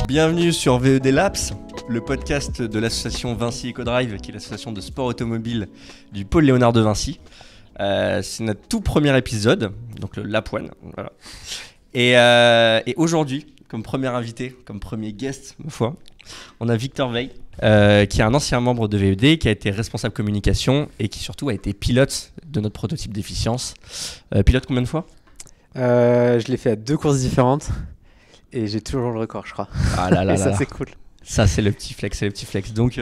Bienvenue sur VED Labs, le podcast de l'association Vinci EcoDrive, qui est l'association de sport automobile du pôle Léonard de Vinci. C'est notre tout premier épisode, donc le Lap One. Voilà. Et aujourd'hui, comme premier invité, comme premier guest, ma foi, on a Victor Veil, qui est un ancien membre de VED, qui a été responsable communication et qui surtout a été pilote de notre prototype d'efficience. Pilote combien de fois ? Je l'ai fait à 2 courses différentes et j'ai toujours le record, je crois. Ah là là et là ça, là. c'est cool. Ça, c'est le petit flex, Donc,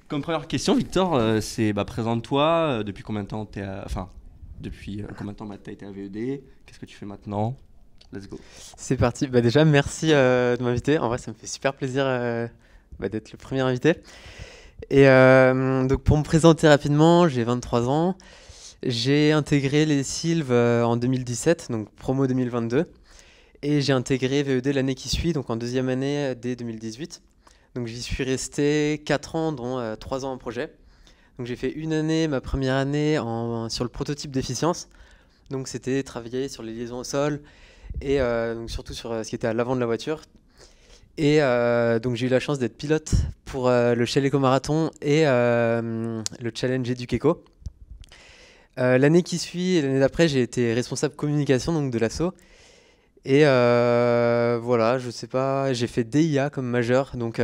comme première question, Victor, c'est présente-toi. Depuis combien de temps combien de temps t'as été à VED ? Qu'est-ce que tu fais maintenant ? Let's go. C'est parti. Déjà, merci de m'inviter. En vrai, ça me fait super plaisir d'être le premier invité. Et donc, pour me présenter rapidement, j'ai 23 ans. J'ai intégré les Sylves en 2017, donc promo 2022. Et j'ai intégré VED l'année qui suit, donc en deuxième année dès 2018. Donc j'y suis resté 4 ans, dont 3 ans en projet. Donc j'ai fait une année, ma première année, sur le prototype d'efficience. Donc c'était travailler sur les liaisons au sol et donc surtout sur ce qui était à l'avant de la voiture. Et donc j'ai eu la chance d'être pilote pour le Shell Eco Marathon et le Challenge Educ-Eco. L'année qui suit et l'année d'après, j'ai été responsable communication donc de l'asso. Et voilà, je sais pas, j'ai fait DIA comme majeur, donc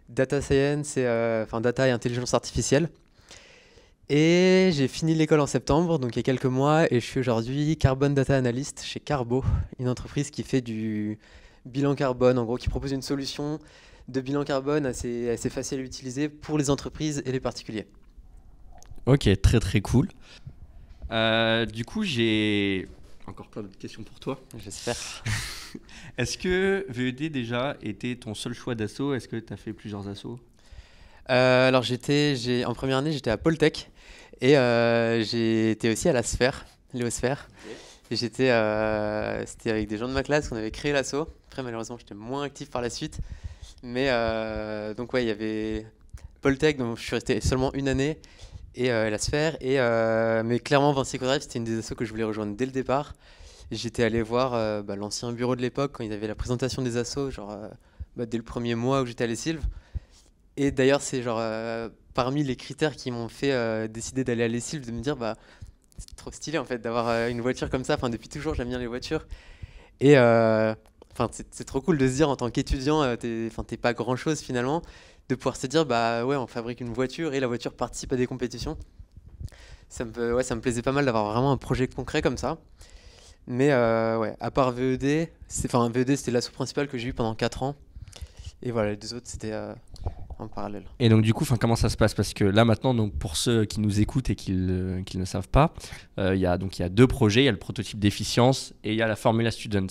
Data Science, Data et Intelligence Artificielle. Et j'ai fini l'école en septembre, donc il y a quelques mois, et je suis aujourd'hui Carbon Data Analyst chez Carbo, une entreprise qui fait du bilan carbone, en gros, qui propose une solution de bilan carbone assez facile à utiliser pour les entreprises et les particuliers. Ok, très très cool. Du coup, j'ai encore plein d'autres questions pour toi. J'espère. Est-ce que VED déjà était ton seul choix d'asso ? Est-ce que tu as fait plusieurs assos ? Alors en première année, j'étais à Poltech et j'étais aussi à la Sphère, Léosphère. Okay. Et c'était avec des gens de ma classe qu'on avait créé l'asso. Après, malheureusement, j'étais moins actif par la suite. Mais donc ouais, il y avait Poltech, donc je suis resté seulement une année, et la Sphère. Mais clairement, Vinci EcoDrive, c'était une des assos que je voulais rejoindre dès le départ. Et j'étais allé voir l'ancien bureau de l'époque quand ils avaient la présentation des assos, dès le premier mois où j'étais à les Sylves. Et d'ailleurs, c'est parmi les critères qui m'ont fait décider d'aller à les Sylves, de me dire c'est trop stylé en fait d'avoir une voiture comme ça. Enfin, depuis toujours, j'aime bien les voitures. Et c'est trop cool de se dire en tant qu'étudiant, t'es pas grand chose finalement, de pouvoir se dire ouais, on fabrique une voiture et la voiture participe à des compétitions. Ça me plaisait pas mal d'avoir vraiment un projet concret comme ça. Mais ouais, à part VED, c'était l'asso principale que j'ai eu pendant 4 ans. Et voilà, les 2 autres, c'était en parallèle. Et donc du coup, comment ça se passe ? Parce que là maintenant, donc, pour ceux qui nous écoutent et qui ne savent pas, il y a 2 projets, il y a le prototype d'efficience et il y a la Formula Student.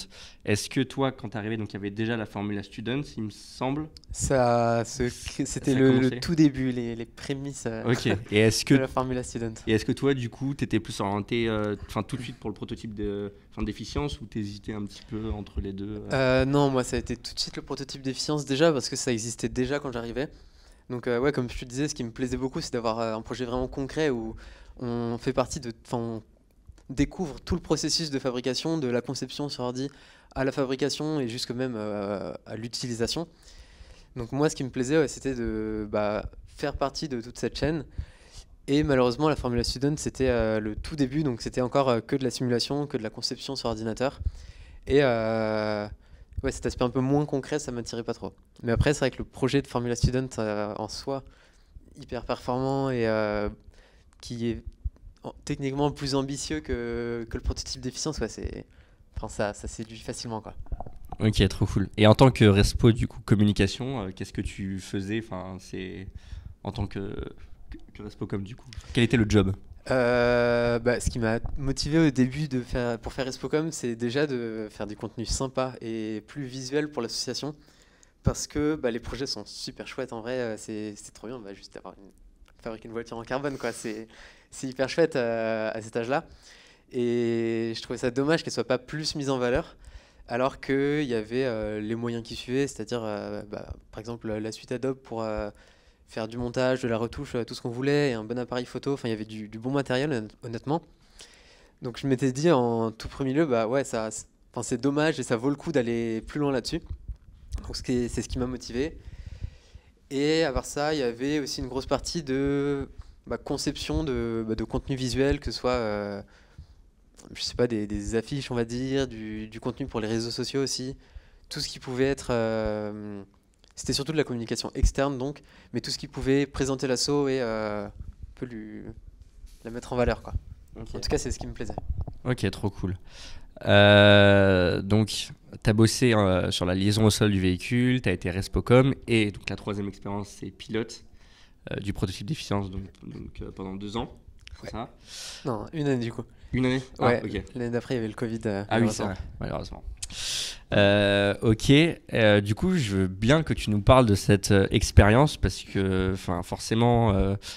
Est-ce que toi, quand tu es arrivé, donc il y avait déjà la Formula Student, il me semble ? C'était le tout début, les prémices de la Formula Student. Et est-ce que toi, du coup, tu étais plus orienté tout de suite pour le prototype d'efficience ou tu hésitais un petit peu entre les deux Non, moi ça a été tout de suite le prototype d'efficience déjà parce que ça existait déjà quand j'arrivais. Donc ouais, comme je te disais, ce qui me plaisait beaucoup, c'est d'avoir un projet vraiment concret où on fait partie on découvre tout le processus de fabrication, de la conception sur ordi à la fabrication et jusque même à l'utilisation. Donc moi, ce qui me plaisait, c'était de faire partie de toute cette chaîne. Et malheureusement, la Formula Student, c'était le tout début, donc c'était encore que de la simulation, que de la conception sur ordinateur. Et ouais, cet aspect un peu moins concret, ça m'attirait pas trop. Mais après, c'est vrai que le projet de Formula Student en soi, hyper performant et qui est techniquement plus ambitieux que le prototype d'efficience, ouais, ça séduit facilement, quoi. Ok, trop cool. Et en tant que respo du coup communication, qu'est-ce que tu faisais en tant que respo com du coup ? Quel était le job ? Ce qui m'a motivé au début pour faire Respocom, c'est déjà de faire du contenu sympa et plus visuel pour l'association, parce que les projets sont super chouettes en vrai. C'est trop bien, juste fabriquer une voiture en carbone, quoi. C'est hyper chouette à cet âge-là, et je trouvais ça dommage qu'elle soit pas plus mise en valeur, alors qu'il y avait les moyens qui suivaient, c'est-à-dire par exemple la suite Adobe pour faire du montage, de la retouche, tout ce qu'on voulait, et un bon appareil photo. Enfin, il y avait du bon matériel, honnêtement. Donc je m'étais dit en tout premier lieu, ouais, c'est dommage et ça vaut le coup d'aller plus loin là-dessus. Donc c'est ce qui m'a motivé. Et à part ça, il y avait aussi une grosse partie de conception de contenu visuel, que ce soit je sais pas, des affiches, on va dire, du contenu pour les réseaux sociaux aussi. Tout ce qui pouvait être. C'était surtout de la communication externe, donc, mais tout ce qui pouvait présenter l'asso et un peu la mettre en valeur, quoi. Ok. En tout cas, c'est ce qui me plaisait. Ok, trop cool. Donc, tu as bossé sur la liaison au sol du véhicule, tu as été Respocom, et donc la troisième expérience, c'est pilote du prototype d'efficience pendant 2 ans. C'est Ouais. ça? Non, une année du coup. Une année? Ouais, Ah, ok. l'année d'après, il y avait le Covid. Ah oui, c'est vrai, malheureusement. Ok, du coup, je veux bien que tu nous parles de cette expérience parce que, forcément,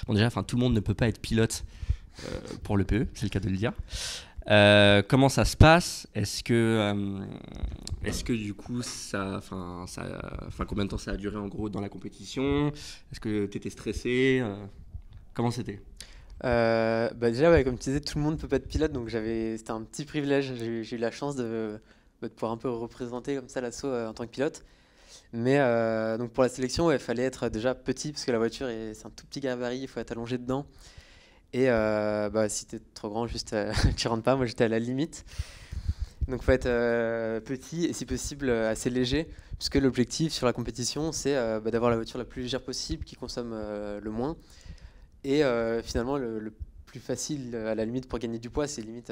bon déjà, tout le monde ne peut pas être pilote pour le PE, c'est le cas de le dire. Comment ça se passe? Est-ce que du coup, combien de temps ça a duré en gros dans la compétition? Est-ce que tu étais stressé? Comment c'était? Déjà, ouais, comme tu disais, tout le monde ne peut pas être pilote, donc c'était un petit privilège. J'ai eu la chance de pouvoir un peu représenter comme ça l'assaut en tant que pilote. Mais donc pour la sélection, il fallait être déjà petit parce que la voiture, c'est un tout petit gabarit, il faut être allongé dedans. Et si t'es trop grand, juste tu rentres pas. Moi, j'étais à la limite. Donc, il faut être petit et si possible assez léger, puisque l'objectif sur la compétition, c'est d'avoir la voiture la plus légère possible, qui consomme le moins. Et finalement, le plus facile, à la limite, pour gagner du poids, c'est limite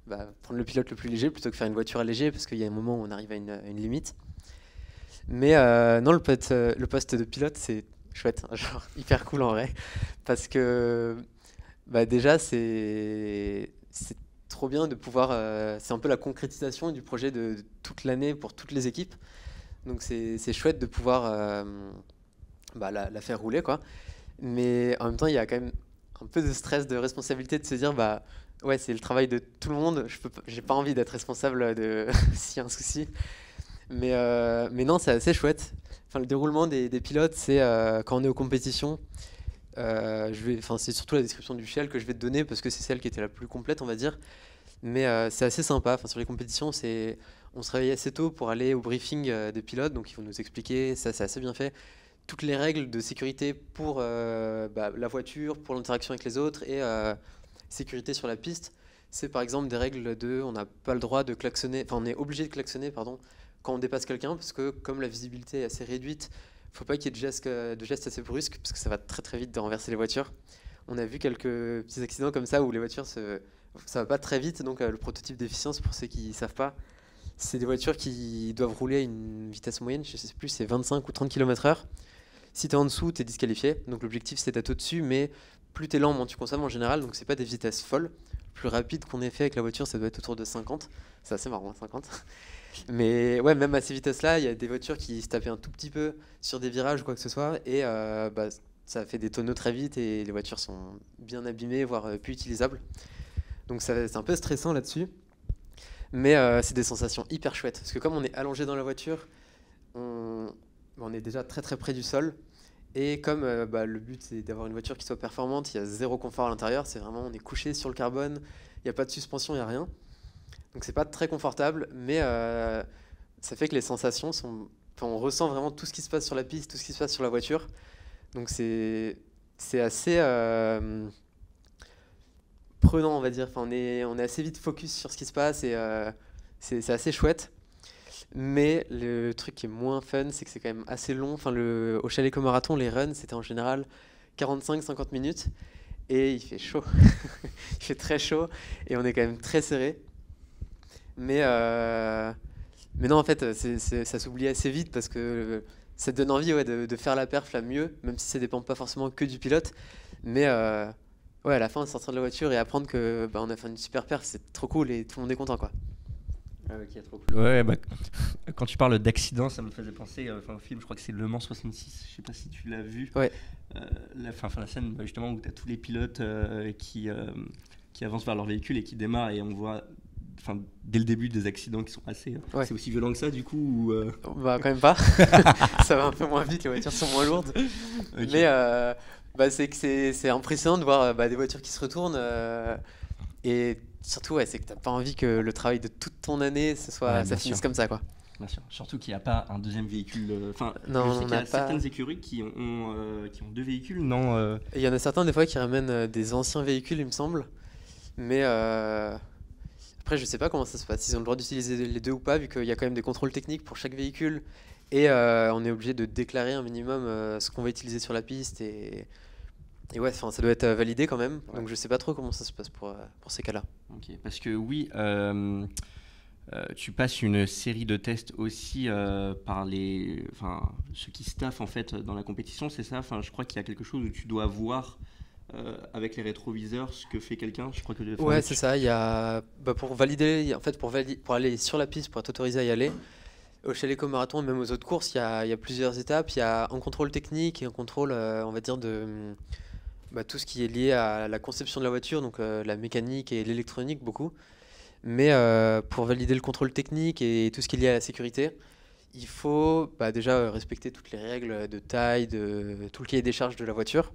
prendre le pilote le plus léger plutôt que faire une voiture allégée, parce qu'il y a un moment où on arrive à une limite. Mais non, le poste de pilote, c'est chouette, genre hyper cool en vrai, parce que déjà, c'est trop bien de pouvoir. C'est un peu la concrétisation du projet de toute l'année pour toutes les équipes. Donc c'est chouette de pouvoir la faire rouler, quoi. Mais en même temps, il y a quand même un peu de stress, de responsabilité de se dire, ouais, c'est le travail de tout le monde. J'ai pas envie d'être responsable de s'il y a un souci. Mais non, c'est assez chouette. Enfin, le déroulement des pilotes, c'est quand on est aux compétitions. C'est surtout la description du Shell que je vais te donner parce que c'est celle qui était la plus complète, on va dire. Mais c'est assez sympa. Enfin, sur les compétitions, on se réveille assez tôt pour aller au briefing des pilotes. Donc, ils vont nous expliquer, ça c'est assez bien fait, toutes les règles de sécurité pour la voiture, pour l'interaction avec les autres et sécurité sur la piste. C'est par exemple des règles on n'a pas le droit de klaxonner, enfin on est obligé de klaxonner, pardon, quand on dépasse quelqu'un, parce que comme la visibilité est assez réduite, il ne faut pas qu'il y ait de gestes assez brusques, parce que ça va très très vite de renverser les voitures. On a vu quelques petits accidents comme ça où les voitures, ça va pas très vite, donc le prototype d'efficience, pour ceux qui ne savent pas, c'est des voitures qui doivent rouler à une vitesse moyenne, je ne sais plus, c'est 25 ou 30 km/h. Si tu es en dessous, tu es disqualifié, donc l'objectif c'est d'être au-dessus, mais plus tu es lent, moins tu consommes en général, donc c'est pas des vitesses folles. Le plus rapide qu'on ait fait avec la voiture, ça doit être autour de 50. C'est assez marrant, 50. Mais ouais, même à ces vitesses-là, il y a des voitures qui se tapaient un tout petit peu sur des virages ou quoi que ce soit, et ça fait des tonneaux très vite, et les voitures sont bien abîmées, voire plus utilisables. Donc c'est un peu stressant là-dessus, mais c'est des sensations hyper chouettes, parce que comme on est allongé dans la voiture, on est déjà très très près du sol, et comme le but c'est d'avoir une voiture qui soit performante, il y a zéro confort à l'intérieur, c'est vraiment on est couché sur le carbone, il n'y a pas de suspension, il n'y a rien. Donc c'est pas très confortable, mais ça fait que les sensations sont... Enfin, on ressent vraiment tout ce qui se passe sur la piste, tout ce qui se passe sur la voiture. Donc c'est assez prenant, on va dire. Enfin, on est assez vite focus sur ce qui se passe et c'est assez chouette. Mais le truc qui est moins fun, c'est que c'est quand même assez long. Enfin, au Chalet Marathon, les runs, c'était en général 45-50 minutes. Et il fait chaud. Il fait très chaud et on est quand même très serré. Mais non, en fait, ça s'oublie assez vite parce que ça te donne envie de faire la perf la mieux, même si ça dépend pas forcément que du pilote. Mais ouais, à la fin, sortir de la voiture et apprendre que on a fait une super perf, c'est trop cool et tout le monde est content, quoi. Ah, ok, trop cool. Ouais, quand tu parles d'accident, ça me faisait penser au film, je crois que c'est Le Mans 66, je sais pas si tu l'as vu. Ouais. La scène justement où tu as tous les pilotes qui avancent vers leur véhicule et qui démarrent, et on voit dès le début des accidents qui sont assez... Ouais. C'est aussi violent que ça du coup ou Quand même pas. Ça va un peu moins vite, les voitures sont moins lourdes. Okay. Mais c'est impressionnant de voir des voitures qui se retournent et surtout c'est que t'as pas envie que le travail de toute ton année ça finisse comme ça, quoi. Bien sûr. Surtout qu'il n'y a pas un deuxième véhicule. Enfin, Non, je sais on qu'il y n'a a pas. certaines écuries qui ont deux véhicules, non Et il y en a certains des fois qui ramènent des anciens véhicules, il me semble. Mais après, je sais pas comment ça se passe. Ils ont le droit d'utiliser les deux ou pas, vu qu'il y a quand même des contrôles techniques pour chaque véhicule. Et on est obligé de déclarer un minimum ce qu'on va utiliser sur la piste. Et ouais, enfin, ça doit être validé quand même. Ouais. Donc je sais pas trop comment ça se passe pour ces cas-là. Ok. Parce que oui, tu passes une série de tests aussi par ceux qui staffent en fait dans la compétition, c'est ça. Enfin, je crois qu'il y a quelque chose où tu dois voir avec les rétroviseurs ce que fait quelqu'un. Je crois que Ouais, c'est ça. Il y a pour valider, en fait, pour aller sur la piste, pour être autorisé à y aller, au Chaleco Marathon et même aux autres courses, il y a plusieurs étapes. Il y a un contrôle technique et un contrôle, on va dire, de tout ce qui est lié à la conception de la voiture, donc la mécanique et l'électronique beaucoup. Mais pour valider le contrôle technique et tout ce qui est lié à la sécurité, il faut déjà respecter toutes les règles de taille, de tout le cahier des charges de la voiture.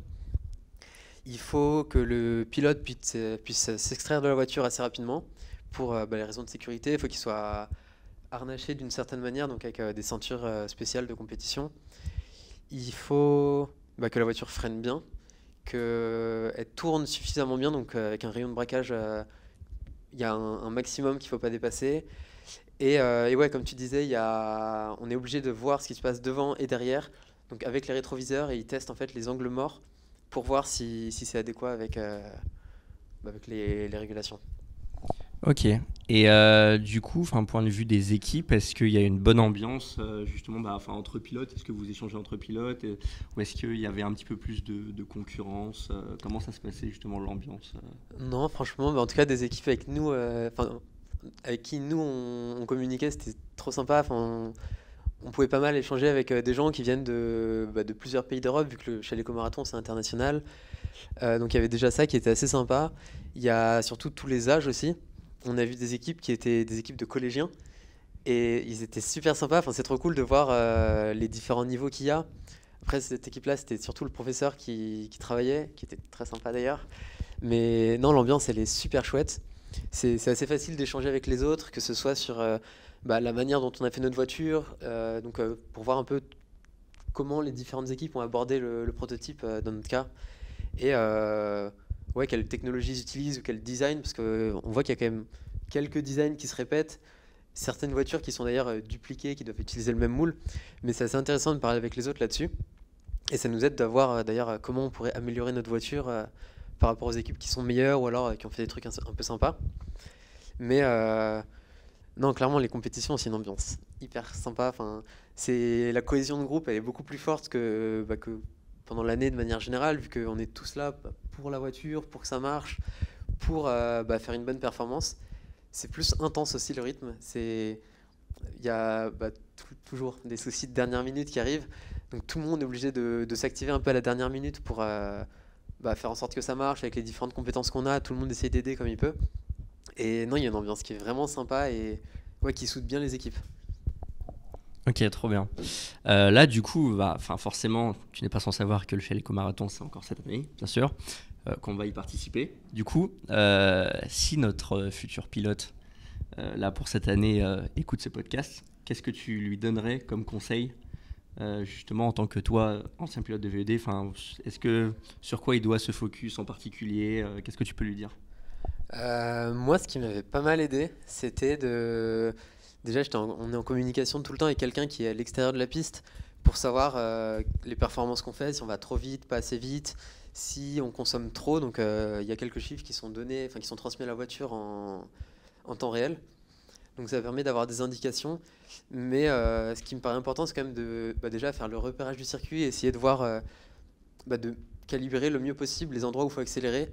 Il faut que le pilote puisse s'extraire de la voiture assez rapidement pour les raisons de sécurité. Il faut qu'il soit harnaché d'une certaine manière, donc avec des ceintures spéciales de compétition. Il faut que la voiture freine bien, qu'elle tourne suffisamment bien, donc avec un rayon de braquage, il y a un maximum qu'il ne faut pas dépasser. Et ouais, comme tu disais, on est obligé de voir ce qui se passe devant et derrière, donc avec les rétroviseurs, et ils testent en fait les angles morts pour voir si c'est adéquat avec les régulations. Ok. Et du coup, point de vue des équipes, est-ce qu'il y a une bonne ambiance justement entre pilotes? Est-ce que vous échangez entre pilotes ou est-ce qu'il y avait un petit peu plus de concurrence comment ça se passait justement l'ambiance Non, franchement, en tout cas, des équipes avec nous, avec qui nous on communiquait, c'était trop sympa. Enfin, on pouvait pas mal échanger avec des gens qui viennent de plusieurs pays d'Europe, vu que le Chaleco Marathon c'est international. Donc il y avait déjà ça qui était assez sympa. Il y a surtout tous les âges aussi. On a vu des équipes qui étaient des équipes de collégiens et ils étaient super sympas. Enfin, c'est trop cool de voir les différents niveaux qu'il y a. Après, cette équipe-là, c'était surtout le professeur qui travaillait, qui était très sympa d'ailleurs. Mais non, l'ambiance, elle est super chouette. C'est assez facile d'échanger avec les autres, que ce soit sur la manière dont on a fait notre voiture, pour voir un peu comment les différentes équipes ont abordé le prototype dans notre cas. Et ouais, quelles technologies ils utilisent ou quel design, parce qu'on voit qu'il y a quand même quelques designs qui se répètent. Certaines voitures qui sont d'ailleurs dupliquées, qui doivent utiliser le même moule. Mais c'est assez intéressant de parler avec les autres là-dessus. Et ça nous aide d'avoir d'ailleurs comment on pourrait améliorer notre voiture par rapport aux équipes qui sont meilleures ou alors qui ont fait des trucs un peu sympas. Mais non, clairement, les compétitions, c'est une ambiance hyper sympa. Enfin, la cohésion de groupe, elle est beaucoup plus forte que pendant l'année de manière générale, vu qu'on est tous là pour la voiture, pour que ça marche, pour faire une bonne performance. C'est plus intense aussi le rythme. Il y a toujours des soucis de dernière minute qui arrivent. Donc tout le monde est obligé de s'activer un peu à la dernière minute pour faire en sorte que ça marche avec les différentes compétences qu'on a. Tout le monde essaie d'aider comme il peut. Et non, il y a une ambiance qui est vraiment sympa et ouais, qui soude bien les équipes. Ok, trop bien. Là, du coup, forcément, tu n'es pas sans savoir que le Chaleco Marathon, c'est encore cette année, bien sûr, qu'on va y participer. Du coup, si notre futur pilote, là, pour cette année, écoute ce podcast, qu'est-ce que tu lui donnerais comme conseil, justement, en tant que toi, ancien pilote de VED, sur quoi il doit se focus en particulier qu'est-ce que tu peux lui dire? Moi, ce qui m'avait pas mal aidé, c'était déjà, on est en communication tout le temps avec quelqu'un qui est à l'extérieur de la piste pour savoir les performances qu'on fait, si on va trop vite, pas assez vite, si on consomme trop. Donc, il y a quelques chiffres qui sont donnés, enfin qui sont transmis à la voiture en temps réel. Donc, ça permet d'avoir des indications. Mais ce qui me paraît important, c'est quand même déjà faire le repérage du circuit et essayer de voir, de calibrer le mieux possible les endroits où il faut accélérer.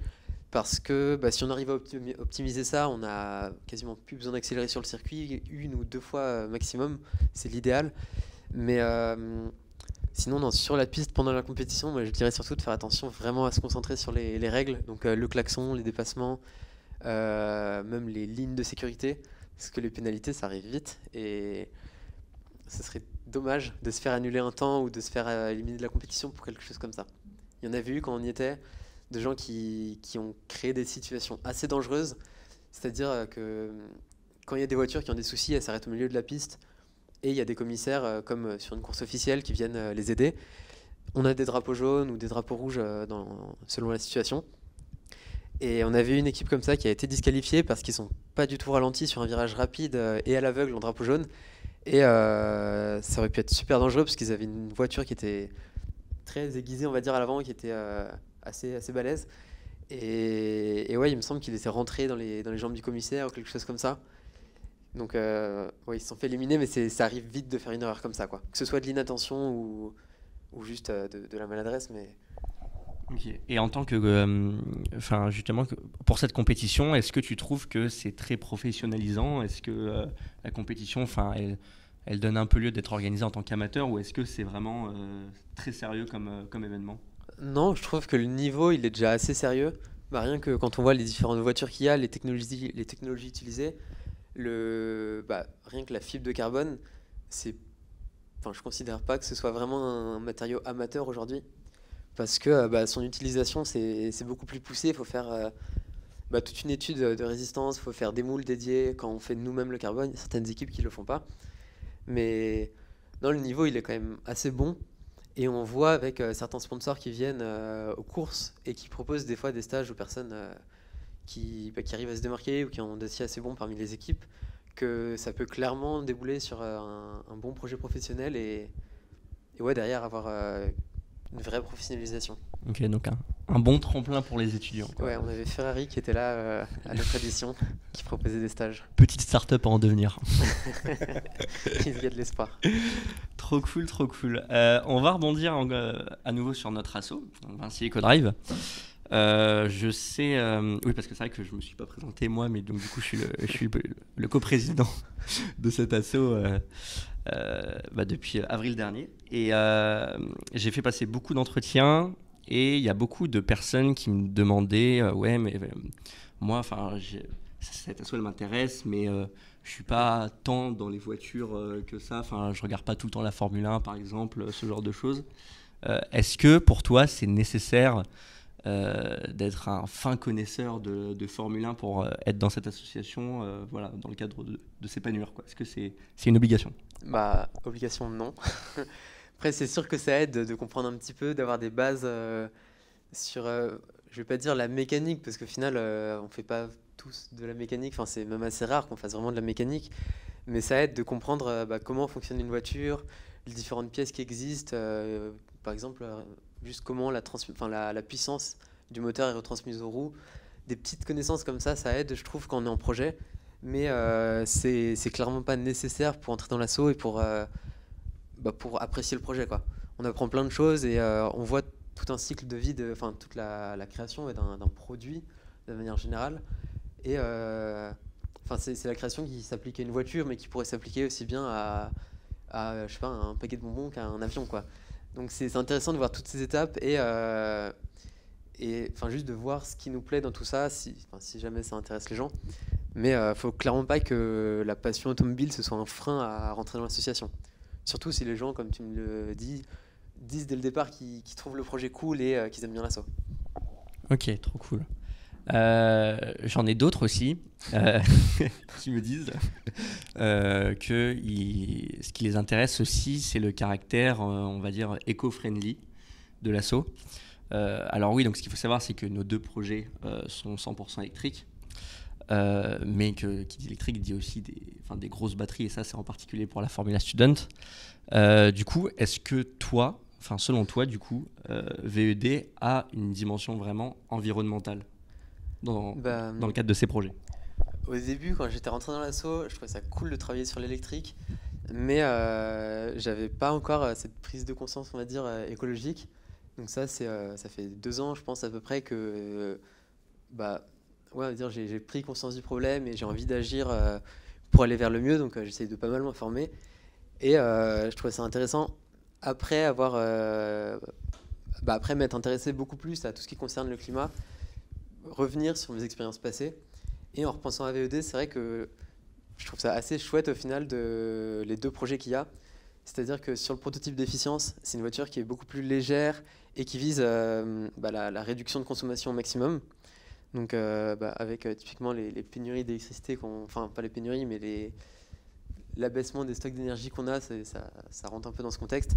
Parce que si on arrive à optimiser ça, on a quasiment plus besoin d'accélérer sur le circuit, une ou deux fois maximum, c'est l'idéal. Mais sinon, non, sur la piste pendant la compétition, moi, je dirais surtout de faire attention vraiment à se concentrer sur les règles, donc le klaxon, les dépassements, même les lignes de sécurité, parce que les pénalités, ça arrive vite et ce serait dommage de se faire annuler un temps ou de se faire éliminer de la compétition pour quelque chose comme ça. Il y en a vu quand on y était, de gens qui ont créé des situations assez dangereuses, c'est-à-dire que quand il y a des voitures qui ont des soucis, elles s'arrêtent au milieu de la piste et il y a des commissaires, comme sur une course officielle, qui viennent les aider. On a des drapeaux jaunes ou des drapeaux rouges selon la situation. Et on avait une équipe comme ça qui a été disqualifiée parce qu'ils sont pas du tout ralentis sur un virage rapide et à l'aveugle en drapeau jaune. Et ça aurait pu être super dangereux parce qu'ils avaient une voiture qui était très aiguisée, on va dire, à l'avant, qui était assez balèze. Et ouais, il me semble qu'il était rentré dans les jambes du commissaire ou quelque chose comme ça. Donc ouais, ils se sont fait éliminer, mais ça arrive vite de faire une erreur comme ça, quoi. Que ce soit de l'inattention ou juste de la maladresse, mais... Ok. Et en tant que, enfin justement, pour cette compétition, est-ce que tu trouves que c'est très professionnalisant? Est-ce que la compétition, enfin, elle donne un peu lieu d'être organisée en tant qu'amateur, ou est-ce que c'est vraiment très sérieux comme événement? Non, je trouve que le niveau, il est déjà assez sérieux. Bah, rien que quand on voit les différentes voitures qu'il y a, les technologies utilisées, rien que la fibre de carbone, je considère pas que ce soit vraiment un matériau amateur aujourd'hui. Parce que son utilisation, c'est beaucoup plus poussé. Il faut faire toute une étude de résistance, il faut faire des moules dédiés. Quand on fait nous-mêmes le carbone, il y a certaines équipes qui ne le font pas. Mais non, le niveau, il est quand même assez bon. Et on voit avec certains sponsors qui viennent aux courses et qui proposent des fois des stages aux personnes qui arrivent à se démarquer ou qui ont des dossier assez bon parmi les équipes, que ça peut clairement débouler sur un bon projet professionnel et ouais, derrière avoir une vraie professionnalisation. Ok, donc un bon tremplin pour les étudiants, quoi. Ouais, on avait Ferrari qui était là à notre édition, qui proposait des stages. Petite start-up en devenir. Il y a de l'espoir. Trop cool, trop cool. On va rebondir à nouveau sur notre asso, Vinci EcoDrive. Je sais, oui, parce que c'est vrai que je me suis pas présenté moi, mais donc du coup je suis le coprésident de cet asso depuis avril dernier. Et j'ai fait passer beaucoup d'entretiens et il y a beaucoup de personnes qui me demandaient, ouais, mais moi, enfin, cette asso elle m'intéresse, mais je suis pas tant dans les voitures que ça. Enfin, je regarde pas tout le temps la Formule 1, par exemple, ce genre de choses. Est-ce que pour toi c'est nécessaire d'être un fin connaisseur de Formule 1 pour être dans cette association, voilà, dans le cadre de s'épanouir, quoi. Est-ce que c'est une obligation? Obligation, non. Après, c'est sûr que ça aide de comprendre un petit peu, d'avoir des bases sur, je vais pas dire la mécanique, parce qu'au final, on fait pas tous de la mécanique. Enfin, c'est même assez rare qu'on fasse vraiment de la mécanique. Mais ça aide de comprendre comment fonctionne une voiture, les différentes pièces qui existent. Par exemple, juste comment la puissance du moteur est retransmise aux roues. Des petites connaissances comme ça aide, je trouve, quand on est en projet. Mais c'est clairement pas nécessaire pour entrer dans l'assaut et pour apprécier le projet, quoi. On apprend plein de choses et on voit tout un cycle de vie, toute la création d'un produit de manière générale. Et c'est la création qui s'applique à une voiture, mais qui pourrait s'appliquer aussi bien à je sais pas, un paquet de bonbons qu'à un avion, quoi. Donc c'est intéressant de voir toutes ces étapes et juste de voir ce qui nous plaît dans tout ça, si jamais ça intéresse les gens. Mais faut clairement pas que la passion automobile ce soit un frein à rentrer dans l'association. Surtout si les gens, comme tu me le dis, disent dès le départ qu'ils trouvent le projet cool et qu'ils aiment bien l'asso. Ok, trop cool. J'en ai d'autres aussi qui me disent que ce qui les intéresse aussi, c'est le caractère, on va dire, éco-friendly de l'asso. Alors oui, donc ce qu'il faut savoir, c'est que nos deux projets sont 100% électriques. Mais qui dit électrique dit aussi des grosses batteries, et ça c'est en particulier pour la Formula Student. Du coup, est-ce que toi, selon toi, du coup, VED a une dimension vraiment environnementale dans le cadre de ces projets? Au début, quand j'étais rentré dans l'asso, je trouvais ça cool de travailler sur l'électrique, mais j'avais pas encore cette prise de conscience, on va dire, écologique. Donc ça fait 2 ans, je pense à peu près que on va dire, j'ai pris conscience du problème et j'ai envie d'agir pour aller vers le mieux. Donc j'essaie de pas mal m'informer. Et je trouvais ça intéressant après après m'être intéressé beaucoup plus à tout ce qui concerne le climat, revenir sur mes expériences passées. Et en repensant à VED, c'est vrai que je trouve ça assez chouette au final les deux projets qu'il y a. C'est-à-dire que sur le prototype d'efficience, c'est une voiture qui est beaucoup plus légère et qui vise la réduction de consommation au maximum. Donc avec typiquement les pénuries d'électricité, enfin pas les pénuries, mais l'abaissement des stocks d'énergie qu'on a, ça rentre un peu dans ce contexte.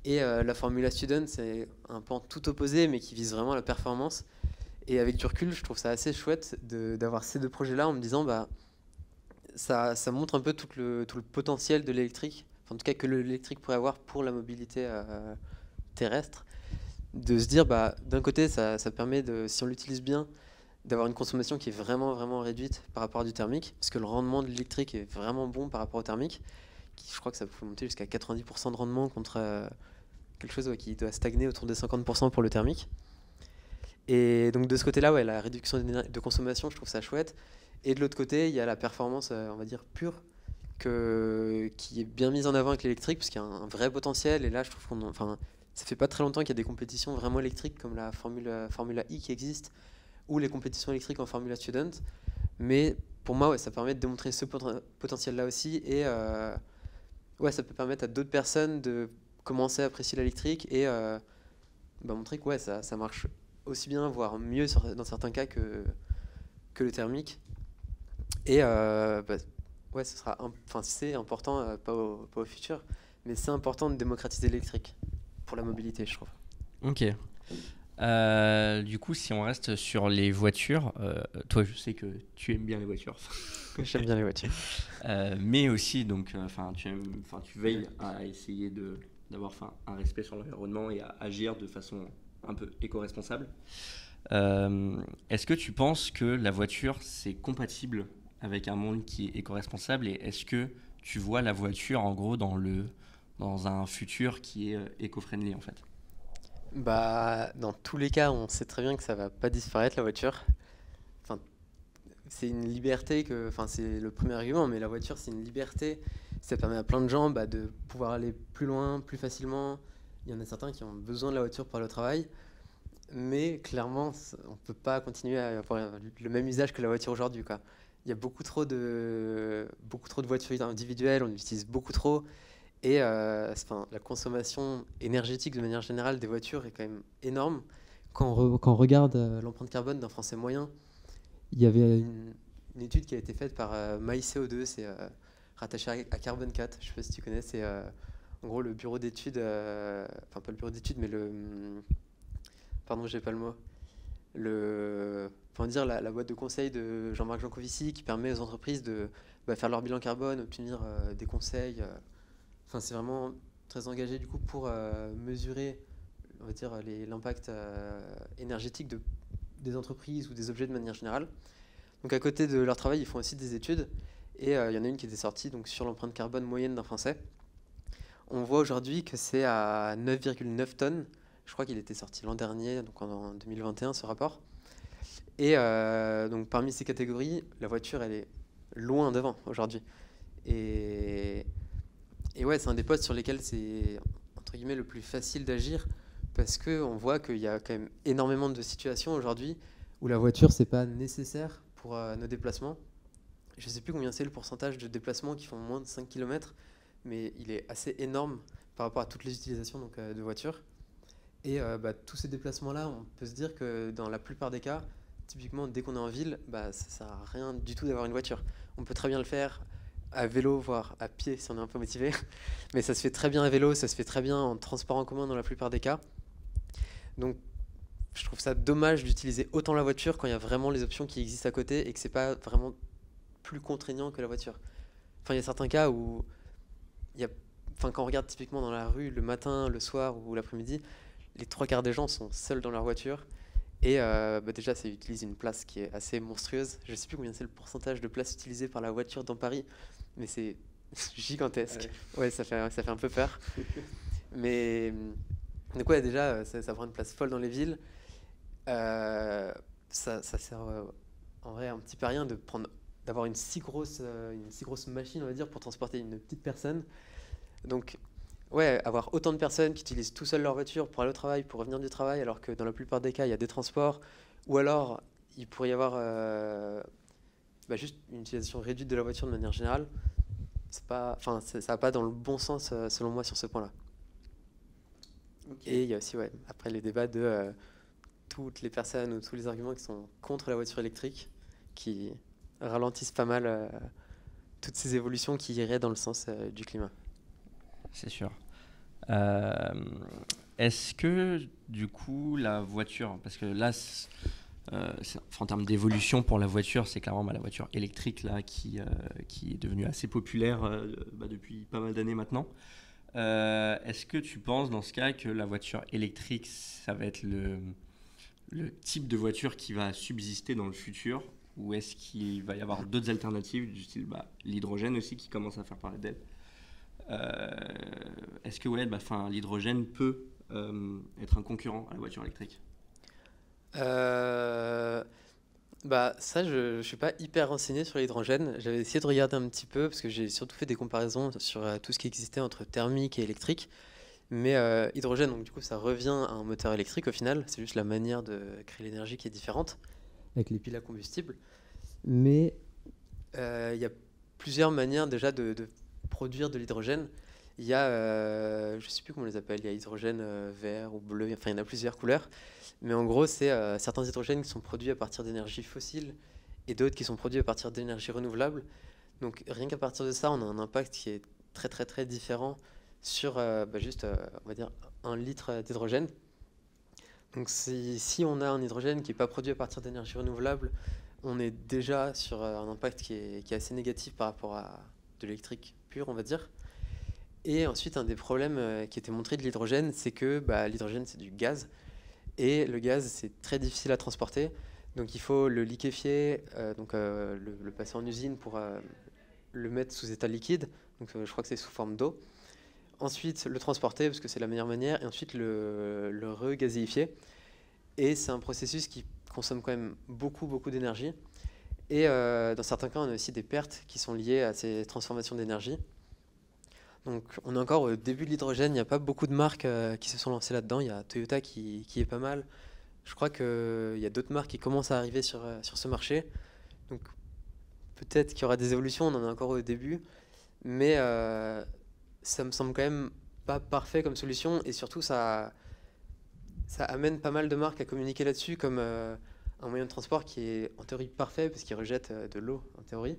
Et la Formula Student, c'est un pan tout opposé, mais qui vise vraiment la performance. Et avec du recul, je trouve ça assez chouette d'avoir ces deux projets-là en me disant, bah, ça montre un peu tout le potentiel de l'électrique, enfin, en tout cas que l'électrique pourrait avoir pour la mobilité terrestre. De se dire, bah, d'un côté, ça permet, si on l'utilise bien, d'avoir une consommation qui est vraiment, vraiment réduite par rapport à du thermique, parce que le rendement de l'électrique est vraiment bon par rapport au thermique. Je crois que ça peut monter jusqu'à 90% de rendement contre quelque chose qui doit stagner autour de 50% pour le thermique. Et donc de ce côté-là, ouais, la réduction de consommation, je trouve ça chouette. Et de l'autre côté, il y a la performance, on va dire, pure, qui est bien mise en avant avec l'électrique, parce qu'il y a un vrai potentiel. Et là, je trouve enfin, ça fait pas très longtemps qu'il y a des compétitions vraiment électriques, comme la Formula E qui existe, ou les compétitions électriques en Formula Student. Mais pour moi, ouais, ça permet de démontrer ce potentiel-là aussi. Et ouais, ça peut permettre à d'autres personnes de commencer à apprécier l'électrique et montrer que ouais, ça marche aussi bien, voire mieux dans certains cas que le thermique. Et ouais, c'est important, pas au futur, mais c'est important de démocratiser l'électrique pour la mobilité, je trouve. Ok. Du coup, si on reste sur les voitures, toi, je sais que tu aimes bien les voitures. J'aime bien les voitures. Mais aussi, donc, tu veilles à essayer d'avoir un respect sur l'environnement et à agir de façon un peu éco-responsable. Est-ce que tu penses que la voiture, c'est compatible avec un monde qui est éco-responsable, et est-ce que tu vois la voiture, en gros, dans un futur qui est éco-friendly, en fait? Bah, dans tous les cas, on sait très bien que ça va pas disparaître, la voiture. Enfin, c'est une liberté enfin, c'est le premier argument, mais la voiture, c'est une liberté. Ça permet à plein de gens de pouvoir aller plus loin, plus facilement. Il y en a certains qui ont besoin de la voiture pour aller au travail. Mais clairement, on ne peut pas continuer à avoir le même usage que la voiture aujourd'hui, quoi. Il y a beaucoup trop de voitures individuelles, on utilise beaucoup trop. Et la consommation énergétique de manière générale des voitures est quand même énorme. Quand on regarde l'empreinte carbone d'un Français moyen, il y avait une étude qui a été faite par MyCO2, c'est rattaché à Carbon 4, je ne sais pas si tu connais, c'est en gros le bureau d'études, enfin pas le bureau d'études, mais pardon, j'ai pas le mot, dire la boîte de conseil de Jean-Marc Jancovici qui permet aux entreprises de faire leur bilan carbone, obtenir des conseils. Enfin, c'est vraiment très engagé du coup pour mesurer, on va dire, l'impact énergétique des entreprises ou des objets de manière générale. Donc à côté de leur travail, ils font aussi des études. Et il y en a une qui était sortie donc, sur l'empreinte carbone moyenne d'un Français. On voit aujourd'hui que c'est à 9,9 tonnes. Je crois qu'il était sorti l'an dernier, donc en 2021, ce rapport. Et donc parmi ces catégories, la voiture, elle est loin devant aujourd'hui. Et ouais, c'est un des postes sur lesquels c'est, entre guillemets, le plus facile d'agir, parce qu'on voit qu'il y a quand même énormément de situations aujourd'hui où la voiture, c'est pas nécessaire pour nos déplacements. Je sais plus combien c'est le pourcentage de déplacements qui font moins de 5 km, mais il est assez énorme par rapport à toutes les utilisations donc, de voitures. Et tous ces déplacements-là, on peut se dire que dans la plupart des cas, typiquement dès qu'on est en ville, ça sert à rien du tout d'avoir une voiture. On peut très bien le faire à vélo, voire à pied si on est un peu motivé. Mais ça se fait très bien à vélo, ça se fait très bien en transport en commun dans la plupart des cas. Donc je trouve ça dommage d'utiliser autant la voiture quand il y a vraiment les options qui existent à côté et que c'est pas vraiment plus contraignant que la voiture. Enfin, il y a certains cas où quand on regarde typiquement dans la rue le matin, le soir ou l'après-midi, les 3 quarts des gens sont seuls dans leur voiture. Et déjà, ça utilise une place qui est assez monstrueuse. Je ne sais plus combien c'est le pourcentage de place utilisée par la voiture dans Paris, mais c'est gigantesque. Ouais, ça fait un peu peur. Mais donc ouais, déjà, ça prend une place folle dans les villes. Ça sert en vrai un petit peu à rien d'avoir une si grosse machine, on va dire, pour transporter une petite personne. Donc ouais, avoir autant de personnes qui utilisent tout seuls leur voiture pour aller au travail, pour revenir du travail, alors que dans la plupart des cas, il y a des transports, ou alors il pourrait y avoir juste une utilisation réduite de la voiture de manière générale. Ça va pas dans le bon sens, selon moi, sur ce point-là. Okay. Et il y a aussi, après les débats de toutes les personnes ou tous les arguments qui sont contre la voiture électrique, qui ralentissent pas mal toutes ces évolutions qui iraient dans le sens du climat. C'est sûr. Euh, Est-ce que du coup la voiture, parce que là, en termes d'évolution pour la voiture, c'est clairement la voiture électrique là qui est devenue assez populaire depuis pas mal d'années maintenant. Est-ce que tu penses dans ce cas que la voiture électrique, ça va être le type de voiture qui va subsister dans le futur, ou est-ce qu'il va y avoir d'autres alternatives du style l'hydrogène aussi qui commence à faire parler d'elle? Est-ce que l'hydrogène peut être un concurrent à la voiture électrique? Ça, je suis pas hyper renseigné sur l'hydrogène. J'avais essayé de regarder un petit peu parce que j'ai surtout fait des comparaisons sur tout ce qui existait entre thermique et électrique. Mais hydrogène, donc du coup, ça revient à un moteur électrique au final. C'est juste la manière de créer l'énergie qui est différente avec les piles à combustible. Mais il y a plusieurs manières déjà de produire de l'hydrogène. Il y a, je sais plus comment on les appelle, il y a hydrogène vert ou bleu, enfin il y en a plusieurs couleurs. Mais en gros, c'est certains hydrogènes qui sont produits à partir d'énergie fossile et d'autres qui sont produits à partir d'énergie renouvelable. Donc rien qu'à partir de ça, on a un impact qui est très très très différent sur on va dire, 1 litre d'hydrogène. Donc si on a un hydrogène qui n'est pas produit à partir d'énergie renouvelable, on est déjà sur un impact qui est assez négatif par rapport à de l'électrique pur, on va dire. Et ensuite, un des problèmes qui était montré de l'hydrogène, c'est que l'hydrogène, c'est du gaz. Et le gaz, c'est très difficile à transporter. Donc il faut le liquéfier, le passer en usine pour le mettre sous état liquide. Donc je crois que c'est sous forme d'eau. Ensuite, le transporter, parce que c'est la meilleure manière. Et ensuite, le regazéifier. Et c'est un processus qui consomme quand même beaucoup, beaucoup d'énergie. Et dans certains cas, on a aussi des pertes qui sont liées à ces transformations d'énergie. Donc on est encore au début de l'hydrogène, il n'y a pas beaucoup de marques qui se sont lancées là-dedans. Il y a Toyota qui est pas mal. Je crois qu'il y a d'autres marques qui commencent à arriver sur ce marché. Donc peut-être qu'il y aura des évolutions, on en est encore au début. Mais ça me semble quand même pas parfait comme solution. Et surtout, ça amène pas mal de marques à communiquer là-dessus comme un moyen de transport qui est en théorie parfait parce qu'il rejette de l'eau en théorie.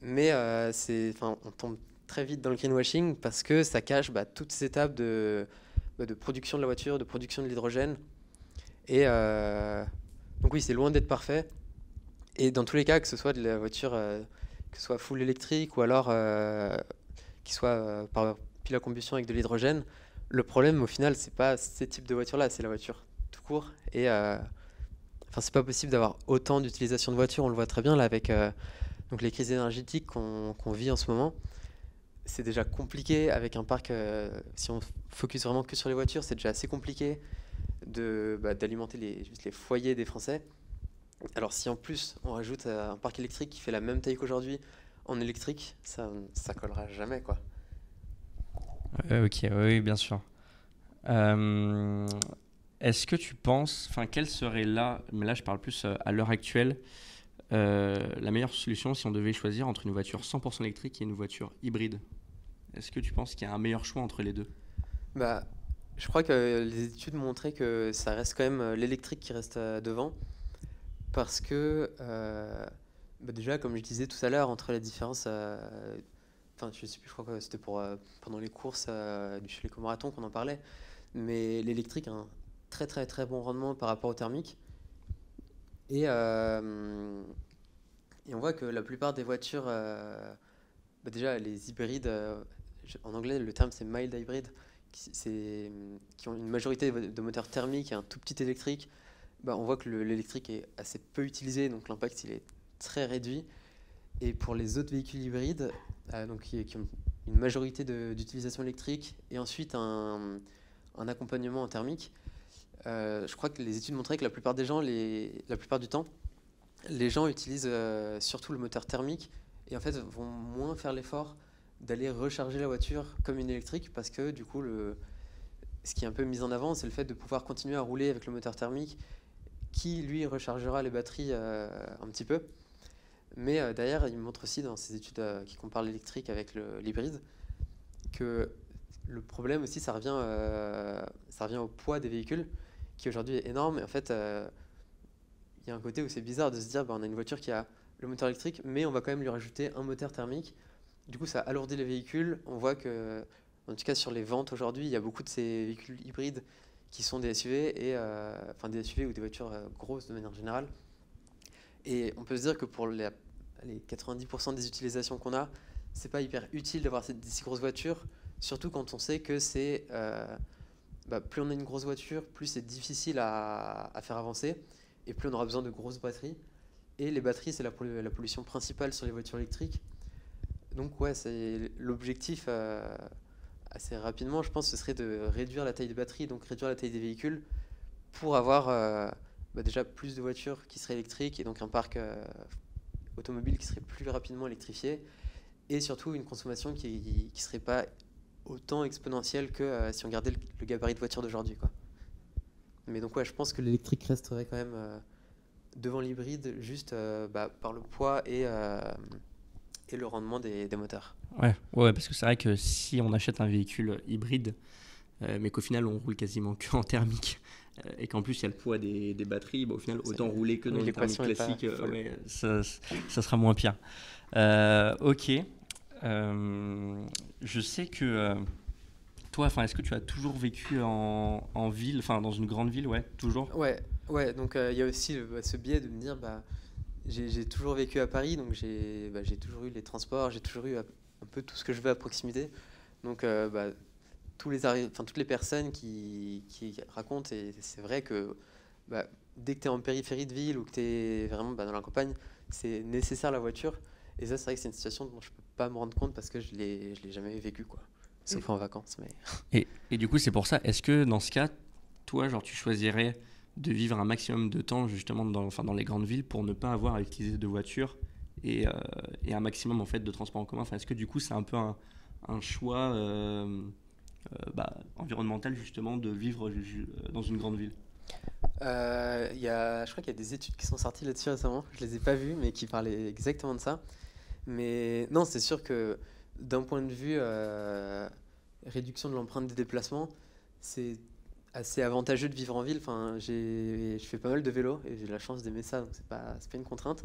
Mais on tombe très vite dans le greenwashing parce que ça cache toutes ces étapes de production de la voiture, de production de l'hydrogène. Et donc oui, c'est loin d'être parfait. Et dans tous les cas, que ce soit de la voiture que ce soit full électrique ou alors qu'il soit par pile à combustion avec de l'hydrogène, le problème au final, c'est pas ces types de voitures-là, c'est la voiture tout court. Et c'est pas possible d'avoir autant d'utilisation de voitures, on le voit très bien là avec donc les crises énergétiques qu'on vit en ce moment. C'est déjà compliqué avec un parc, si on focus vraiment que sur les voitures, c'est déjà assez compliqué d'alimenter juste les foyers des Français. Alors si en plus on rajoute un parc électrique qui fait la même taille qu'aujourd'hui en électrique, ça collera jamais quoi. Ok, oui, bien sûr. Est-ce que tu penses, quelle serait mais là je parle plus à l'heure actuelle, la meilleure solution si on devait choisir entre une voiture 100% électrique et une voiture hybride? Est-ce que tu penses qu'il y a un meilleur choix entre les deux? Je crois que les études montraient que ça reste quand même l'électrique qui reste devant. Parce que, déjà, comme je disais tout à l'heure, entre la différence, je sais plus, je crois que c'était pendant les courses du Chéléco-Marathon qu'on en parlait, mais l'électrique a un très très très bon rendement par rapport au thermique. Et on voit que la plupart des voitures, déjà les hybrides, en anglais le terme c'est mild hybrid, qui ont une majorité de moteurs thermiques et un tout petit électrique. On voit que l'électrique est assez peu utilisé, donc l'impact il est très réduit. Et pour les autres véhicules hybrides, qui ont une majorité d'utilisation électrique et ensuite un accompagnement en thermique, je crois que les études montraient que la plupart des gens, la plupart du temps, les gens utilisent surtout le moteur thermique et en fait vont moins faire l'effort d'aller recharger la voiture comme une électrique parce que du coup, ce qui est un peu mis en avant, c'est le fait de pouvoir continuer à rouler avec le moteur thermique qui lui rechargera les batteries un petit peu. Mais derrière, il montre aussi dans ces études qui comparent l'électrique avec l'hybride que le problème aussi, ça revient au poids des véhicules qui aujourd'hui est énorme. Et en fait, il y a un côté où c'est bizarre de se dire on a une voiture qui a le moteur électrique, mais on va quand même lui rajouter un moteur thermique. Du coup, ça alourdit les véhicules. On voit que, en tout cas sur les ventes aujourd'hui, il y a beaucoup de ces véhicules hybrides qui sont des SUV, enfin des SUV ou des voitures grosses de manière générale. Et on peut se dire que pour les 90% des utilisations qu'on a, c'est pas hyper utile d'avoir ces grosses voitures, surtout quand on sait que plus on a une grosse voiture, plus c'est difficile à faire avancer, et plus on aura besoin de grosses batteries. Et les batteries, c'est la pollution principale sur les voitures électriques. Donc ouais, c'est l'objectif assez rapidement, je pense, ce serait de réduire la taille des batteries, donc réduire la taille des véhicules, pour avoir déjà plus de voitures qui seraient électriques, et donc un parc automobile qui serait plus rapidement électrifié, et surtout une consommation qui serait pas autant exponentielle que si on gardait le gabarit de voiture d'aujourd'hui, quoi. Mais donc ouais, je pense que l'électrique resterait quand même devant l'hybride, juste par le poids et le rendement des moteurs. Ouais, parce que c'est vrai que si on achète un véhicule hybride, mais qu'au final on roule quasiment que en thermique, et qu'en plus il y a le poids des batteries, au final autant rouler que dans une thermique classique, ça sera moins pire. Ok. Je sais que toi, est-ce que tu as toujours vécu en ville, dans une grande ville, ouais, toujours? Ouais, donc il y a aussi ce biais de me dire, j'ai toujours vécu à Paris, donc j'ai toujours eu les transports, j'ai toujours eu un peu tout ce que je veux à proximité. Donc toutes les personnes qui racontent, et c'est vrai que dès que tu es en périphérie de ville ou que tu es vraiment dans la campagne, c'est nécessaire la voiture. Et ça, c'est vrai que c'est une situation dont je peux pas me rendre compte parce que je l'ai jamais vécu, quoi. Sauf en vacances. Mais... Et du coup, c'est pour ça, est-ce que dans ce cas, toi, tu choisirais de vivre un maximum de temps justement dans les grandes villes pour ne pas avoir à utiliser de voiture et un maximum en fait de transport en commun? Est-ce que du coup, c'est un peu un choix environnemental justement de vivre dans une grande ville? Je crois qu'il y a des études qui sont sorties là-dessus récemment, je les ai pas vues, mais qui parlaient exactement de ça. Mais non, c'est sûr que d'un point de vue réduction de l'empreinte des déplacements, c'est assez avantageux de vivre en ville. Enfin, je fais pas mal de vélo et j'ai la chance d'aimer ça, donc c'est pas une contrainte.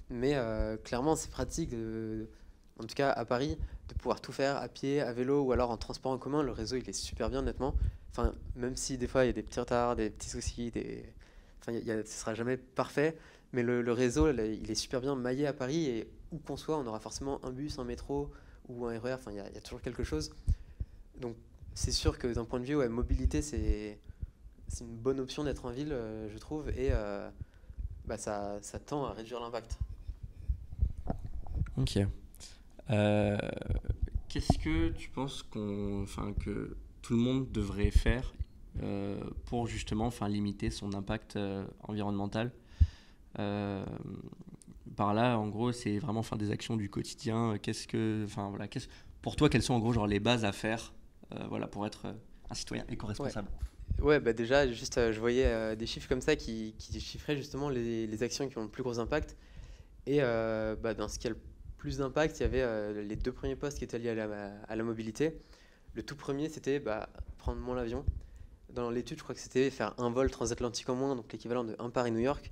Mais clairement, c'est pratique, en tout cas à Paris, de pouvoir tout faire à pied, à vélo ou alors en transport en commun. Le réseau, il est super bien, honnêtement. Enfin, même si des fois il y a des petits retards, des petits soucis, ce sera jamais parfait, mais le réseau, là, il est super bien maillé à Paris, et où qu'on soit, on aura forcément un bus, un métro ou un RER. Enfin, il y a toujours quelque chose. Donc, c'est sûr que d'un point de vue mobilité, c'est une bonne option d'être en ville, je trouve, et ça tend à réduire l'impact. Ok. Qu'est-ce que tu penses que tout le monde devrait faire pour justement limiter son impact environnemental? Par là, en gros, c'est vraiment faire des actions du quotidien. Pour toi, quelles sont en gros les bases à faire pour être un citoyen éco-responsable? Ouais, déjà, juste, je voyais des chiffres comme ça qui chiffraient justement les actions qui ont le plus gros impact. Et dans ce qui a le plus d'impact, il y avait les deux premiers postes qui étaient liés à la mobilité. Le tout premier, c'était prendre moins l'avion. Dans l'étude, je crois que c'était faire un vol transatlantique en moins, donc l'équivalent de un Paris-New York.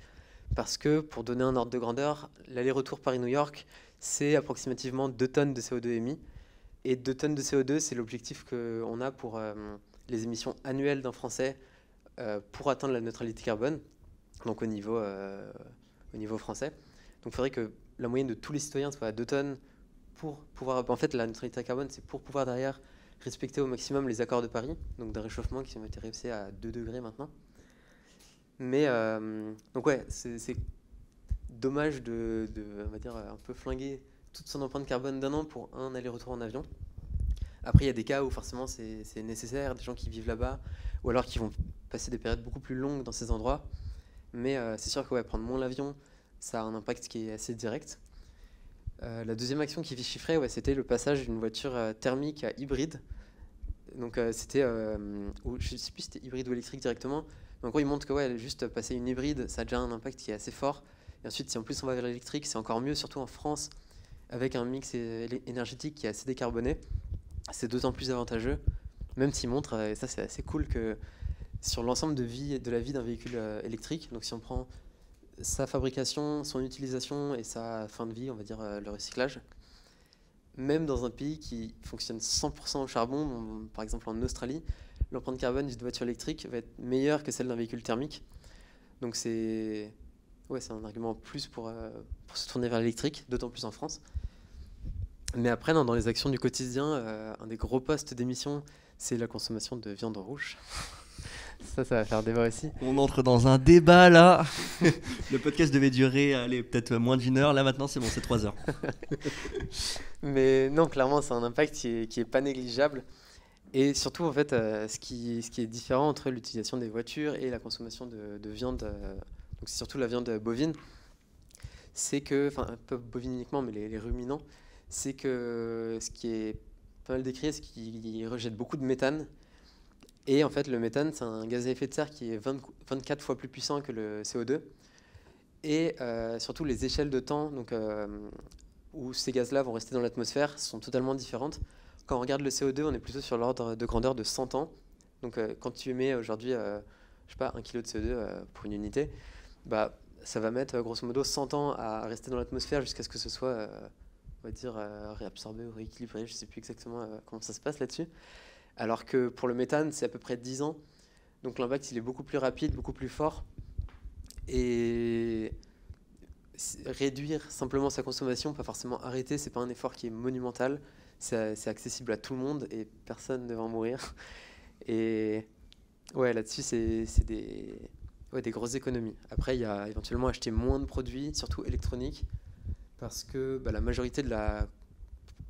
Parce que, pour donner un ordre de grandeur, l'aller-retour Paris-New York, c'est approximativement 2 tonnes de CO2 émis. Et 2 tonnes de CO2, c'est l'objectif qu'on a pour les émissions annuelles d'un Français pour atteindre la neutralité carbone, donc au niveau français. Donc il faudrait que la moyenne de tous les citoyens soit à 2 tonnes pour pouvoir... En fait, la neutralité carbone, c'est pour pouvoir derrière respecter au maximum les accords de Paris, donc d'un réchauffement qui ont été révisés à 2 degrés maintenant. Mais donc ouais, c'est dommage de, on va dire, un peu flinguer toute son empreinte carbone d'un an pour un aller-retour en avion. Après, il y a des cas où forcément c'est nécessaire, des gens qui vivent là-bas, ou alors qui vont passer des périodes beaucoup plus longues dans ces endroits. Mais c'est sûr que prendre moins l'avion, ça a un impact qui est assez direct. La deuxième action qui chiffrait, c'était le passage d'une voiture thermique à hybride. Donc c'était, je ne sais plus si c'était hybride ou électrique directement. Mais en gros, il montre que juste passer une hybride, ça a déjà un impact qui est assez fort. Et ensuite, si en plus on va vers l'électrique, c'est encore mieux, surtout en France, avec un mix énergétique qui est assez décarboné. C'est d'autant plus avantageux, même s'il montre, et ça c'est assez cool, que sur l'ensemble de la vie d'un véhicule électrique, donc si on prend sa fabrication, son utilisation et sa fin de vie, on va dire le recyclage. Même dans un pays qui fonctionne 100% au charbon, par exemple en Australie, l'empreinte carbone d'une voiture électrique va être meilleure que celle d'un véhicule thermique. Donc c'est un argument en plus pour se tourner vers l'électrique, d'autant plus en France. Mais après, non, dans les actions du quotidien, un des gros postes d'émission, c'est la consommation de viande rouge. Ça va faire débat aussi. On entre dans un débat là. Le podcast devait durer peut-être moins d'une heure. Là maintenant c'est bon, c'est 3 heures. Mais non, clairement c'est un impact qui est pas négligeable. Et surtout en fait, ce qui est différent entre l'utilisation des voitures et la consommation de viande, donc c'est surtout la viande bovine, c'est que, enfin pas bovine uniquement, mais les ruminants, c'est que ce qui est pas mal décrié, c'est qu'ils rejettent beaucoup de méthane. Et en fait, le méthane, c'est un gaz à effet de serre qui est 24 fois plus puissant que le CO2. Et surtout, les échelles de temps donc, où ces gaz-là vont rester dans l'atmosphère sont totalement différentes. Quand on regarde le CO2, on est plutôt sur l'ordre de grandeur de 100 ans. Donc quand tu émets aujourd'hui, je sais pas, 1 kg de CO2 pour une unité, bah, ça va mettre grosso modo 100 ans à rester dans l'atmosphère jusqu'à ce que ce soit, on va dire, réabsorbé ou rééquilibré. Je ne sais plus exactement comment ça se passe là-dessus. Alors que pour le méthane, c'est à peu près 10 ans. Donc l'impact, il est beaucoup plus rapide, beaucoup plus fort. Et réduire simplement sa consommation, pas forcément arrêter, c'est pas un effort qui est monumental. C'est accessible à tout le monde et personne ne va en mourir. Et ouais, là-dessus, c'est des grosses économies. Après, il y a éventuellement acheter moins de produits, surtout électroniques, parce que la majorité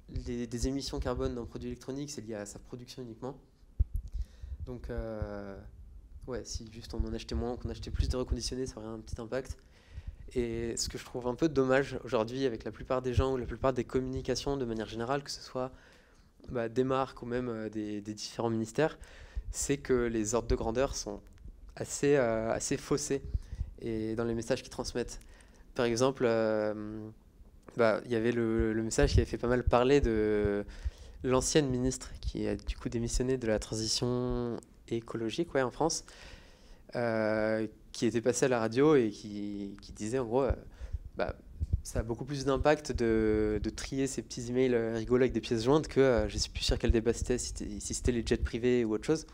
des émissions carbone d'un produit électronique, c'est lié à sa production uniquement. Donc, si juste on en achetait moins, qu'on achetait plus de reconditionnés, ça aurait un petit impact. Et ce que je trouve un peu dommage aujourd'hui avec la plupart des gens ou la plupart des communications de manière générale, que ce soit des marques ou même des différents ministères, c'est que les ordres de grandeur sont assez faussés et dans les messages qu'ils transmettent. Par exemple, il y avait le message qui avait fait pas mal parler de l'ancienne ministre qui a du coup démissionné de la transition écologique en France, qui était passée à la radio et qui disait en gros ça a beaucoup plus d'impact de trier ces petits emails rigolos avec des pièces jointes que je sais plus sur quel débat c'était, si c'était les jets privés ou autre chose,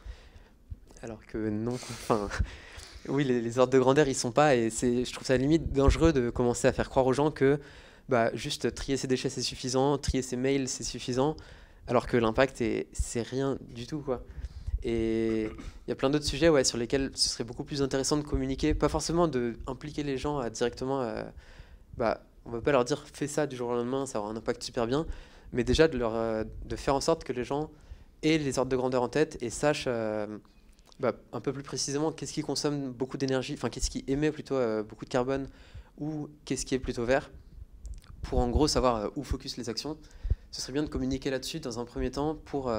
alors que non, enfin oui, les ordres de grandeur ils sont pas, et je trouve ça limite dangereux de commencer à faire croire aux gens que juste trier ses déchets c'est suffisant, trier ses mails c'est suffisant, alors que l'impact c'est rien du tout quoi. Et il y a plein d'autres sujets sur lesquels ce serait beaucoup plus intéressant de communiquer, pas forcément d'impliquer les gens directement, on ne va pas leur dire fais ça du jour au lendemain, ça aura un impact super bien, mais déjà de faire en sorte que les gens aient les ordres de grandeur en tête et sachent un peu plus précisément qu'est-ce qui consomme beaucoup d'énergie, enfin qu'est-ce qui émet plutôt beaucoup de carbone, ou qu'est-ce qui est plutôt vert, pour en gros savoir où focus les actions. Ce serait bien de communiquer là-dessus dans un premier temps pour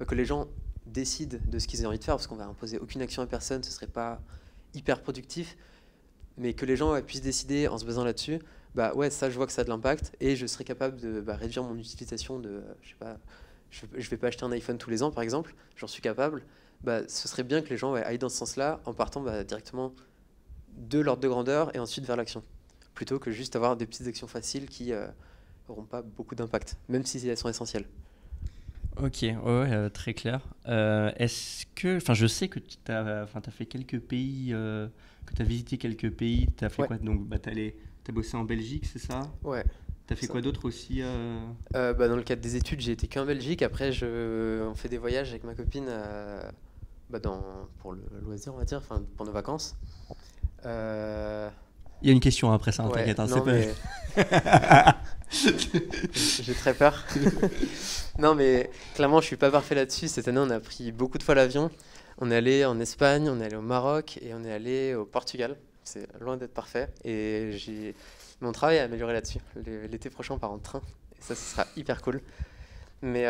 que les gens décident de ce qu'ils ont envie de faire, parce qu'on va imposer aucune action à personne, ce serait pas hyper productif, mais que les gens puissent décider en se basant là-dessus. Ça je vois que ça a de l'impact et je serais capable de réduire mon utilisation de je sais pas, je vais pas acheter un iPhone tous les ans par exemple, j'en suis capable. Ce serait bien que les gens aillent dans ce sens-là en partant directement de l'ordre de grandeur et ensuite vers l'action, plutôt que juste avoir des petites actions faciles qui n'auront pas beaucoup d'impact, même si elles sont essentielles. Ok, très clair. Est-ce que, je sais que tu as fait quelques pays, que tu as visité quelques pays, tu as fait quoi? Donc, tu as bossé en Belgique, c'est ça? Ouais. Tu as fait quoi d'autre aussi Dans le cadre des études, j'ai été qu'en Belgique. Après, on fait des voyages avec ma copine pour le loisir, on va dire, pour nos vacances. Il y a une question après ça, t'inquiète. J'ai très peur. Non, mais clairement, je suis pas parfait là-dessus. Cette année, on a pris beaucoup de fois l'avion. On est allé en Espagne, on est allé au Maroc et on est allé au Portugal. C'est loin d'être parfait. Et mon travail est amélioré là-dessus. L'été prochain, on part en train. Et ça sera hyper cool. Mais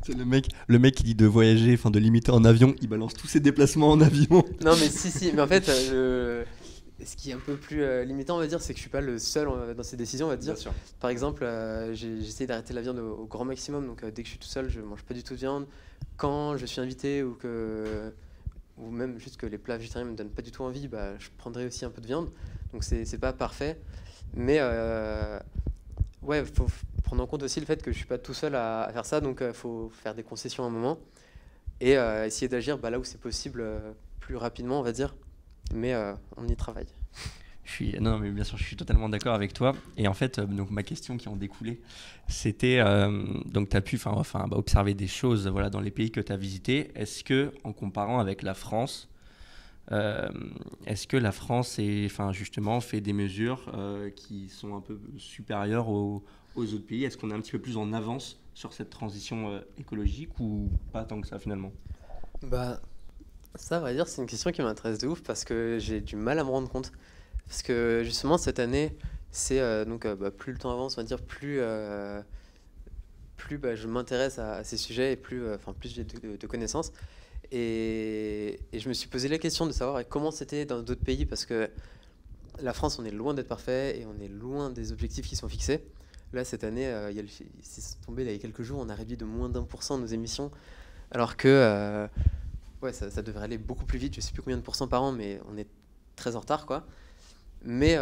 c'est le mec qui dit de voyager, de limiter en avion, il balance tous ses déplacements en avion. Non, mais si. Mais en fait, ce qui est un peu plus limitant, on va dire, c'est que je suis pas le seul dans ces décisions, on va dire. Par exemple, j'ai essayé d'arrêter la viande au grand maximum, donc dès que je suis tout seul, je mange pas du tout de viande. Quand je suis invité ou ou même juste que les plats végétariens me donnent pas du tout envie, bah, je prendrai aussi un peu de viande. Donc c'est pas parfait. Mais ouais, faut prendre en compte aussi le fait que je suis pas tout seul à faire ça, donc faut faire des concessions à un moment et essayer d'agir bah, là où c'est possible plus rapidement, on va dire. Mais on y travaille. Non, mais bien sûr, je suis totalement d'accord avec toi. Et en fait, donc ma question qui en découlait, c'était donc tu as pu bah, observer des choses voilà, dans les pays que tu as visités. Est-ce que, en comparant avec la France, est-ce que la France justement fait des mesures qui sont un peu supérieures aux autres pays? Est-ce qu'on est un petit peu plus en avance sur cette transition écologique ou pas tant que ça finalement? Bah, ça, à vrai dire, c'est une question qui m'intéresse de ouf parce que j'ai du mal à me rendre compte. Parce que justement, cette année, c'est bah, plus le temps avance, on va dire, plus bah, je m'intéresse à ces sujets et plus j'ai de connaissances. Et je me suis posé la question de savoir comment c'était dans d'autres pays parce que la France, on est loin d'être parfait et on est loin des objectifs qui sont fixés. Là, cette année, c'est tombé là, il y a quelques jours, on a réduit de moins d'1% nos émissions, alors que ouais, ça devrait aller beaucoup plus vite. Je sais plus combien de pourcents par an, mais on est très en retard, quoi. Mais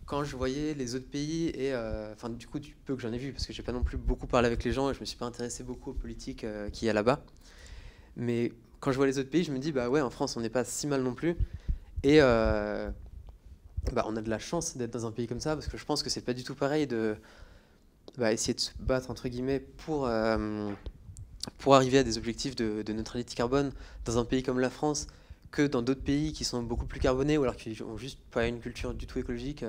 quand je voyais les autres pays et enfin du coup du peu que j'en ai vu, parce que j'ai pas non plus beaucoup parlé avec les gens et je me suis pas intéressé beaucoup aux politiques qu'il y a là-bas. Mais quand je vois les autres pays, je me dis bah ouais, en France on n'est pas si mal non plus. Et bah, on a de la chance d'être dans un pays comme ça parce que je pense que c'est pas du tout pareil de bah, essayer de se battre entre guillemets pour arriver à des objectifs de neutralité carbone dans un pays comme la France que dans d'autres pays qui sont beaucoup plus carbonés ou alors qui ont juste pas une culture du tout écologique.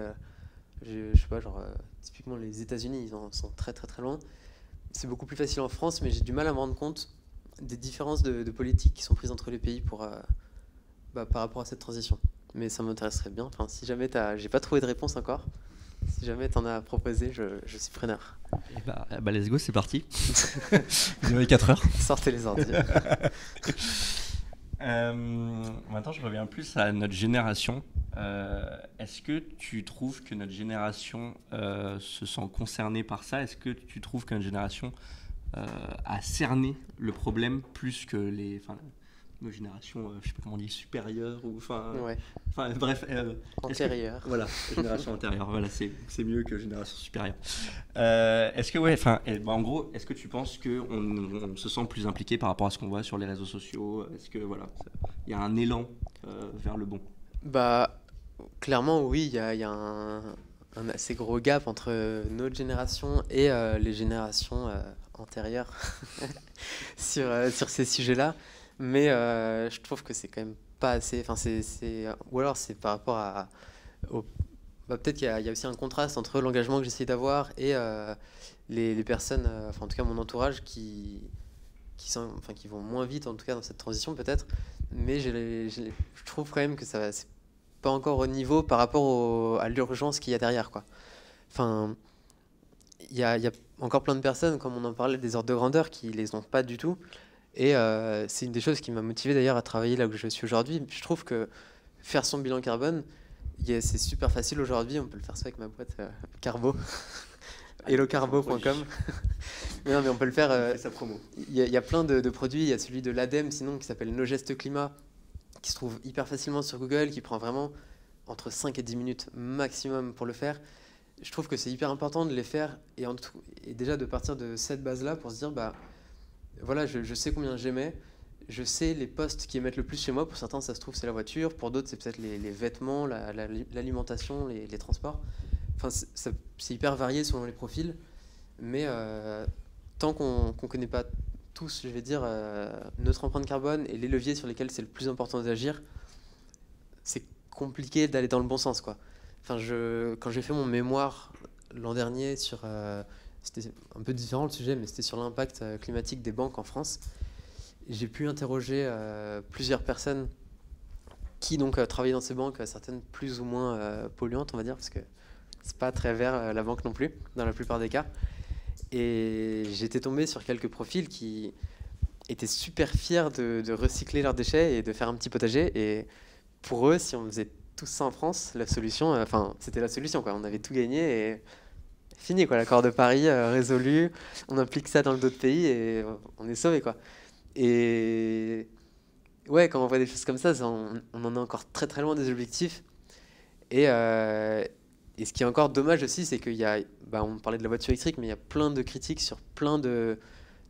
Je sais pas, genre typiquement les États-Unis, ils en sont très très très loin. C'est beaucoup plus facile en France, mais j'ai du mal à me rendre compte des différences de politique qui sont prises entre les pays bah, par rapport à cette transition. Mais ça m'intéresserait bien. Enfin, si jamais j'ai pas trouvé de réponse encore. Si jamais t'en as proposé, je suis preneur. Et bah let's go, c'est parti. Vous avez 4 heures. Sortez les ordi. Maintenant, je reviens plus à notre génération. Est-ce que tu trouves que notre génération se sent concernée par ça? Est-ce que tu trouves que notre génération a cerné le problème plus que nos générations, je sais pas comment on dit, supérieures ou Ouais. Bref. Antérieure. Voilà, génération antérieure. Voilà, c'est mieux que génération supérieure. Est-ce que en gros, est-ce que tu penses que on se sent plus impliqué par rapport à ce qu'on voit sur les réseaux sociaux? Est-ce que voilà, il y a un élan vers le bon? Bah, clairement, oui, il y a un assez gros gap entre notre génération et les générations antérieures sur ces sujets-là. Mais je trouve que c'est quand même pas assez. Enfin, ou alors c'est par rapport bah, peut-être qu'il y a aussi un contraste entre l'engagement que j'essaie d'avoir et les personnes, enfin en tout cas mon entourage, qui vont moins vite en tout cas dans cette transition peut-être. Mais je trouve quand même que c'est pas encore au niveau par rapport à l'urgence qu'il y a derrière, quoi. Enfin, il y a encore plein de personnes, comme on en parlait, des ordres de grandeur qui les ont pas du tout. Et c'est une des choses qui m'a motivé d'ailleurs à travailler là où je suis aujourd'hui. Je trouve que faire son bilan carbone, c'est super facile aujourd'hui. On peut le faire ça avec ma boîte Carbo, hellocarbo.com. Mais non, mais on peut le faire. Sa promo. Il y a plein de produits. Il y a celui de l'ADEME, sinon, qui s'appelle Nos Gestes Climat, qui se trouve hyper facilement sur Google, qui prend vraiment entre 5 et 10 minutes maximum pour le faire. Je trouve que c'est hyper important de les faire et déjà de partir de cette base-là pour se dire, bah voilà, je sais combien j'émets, je sais les postes qui émettent le plus chez moi. Pour certains, ça se trouve, c'est la voiture. Pour d'autres, c'est peut-être les vêtements, l'alimentation, les transports. Enfin, c'est hyper varié selon les profils. Mais tant qu'on ne connaît pas tous, je vais dire, notre empreinte carbone et les leviers sur lesquels c'est le plus important d'agir, c'est compliqué d'aller dans le bon sens, quoi. Enfin, quand j'ai fait mon mémoire l'an dernier c'était un peu différent le sujet, mais c'était sur l'impact climatique des banques en France. J'ai pu interroger plusieurs personnes qui donc travaillaient dans ces banques, certaines plus ou moins polluantes, on va dire, parce que c'est pas très vert la banque non plus, dans la plupart des cas. Et j'étais tombé sur quelques profils qui étaient super fiers de recycler leurs déchets et de faire un petit potager. Et pour eux, si on faisait tout ça en France, la solution, c'était la solution, quoi. On avait tout gagné et fini, quoi. L'accord de Paris résolu. On applique ça dans d'autres pays et on est sauvé, quoi. Et ouais, quand on voit des choses comme ça, on en est encore très très loin des objectifs. Et, euh, et ce qui est encore dommage aussi, c'est qu'il y a, bah, on parlait de la voiture électrique, mais il y a plein de critiques sur plein de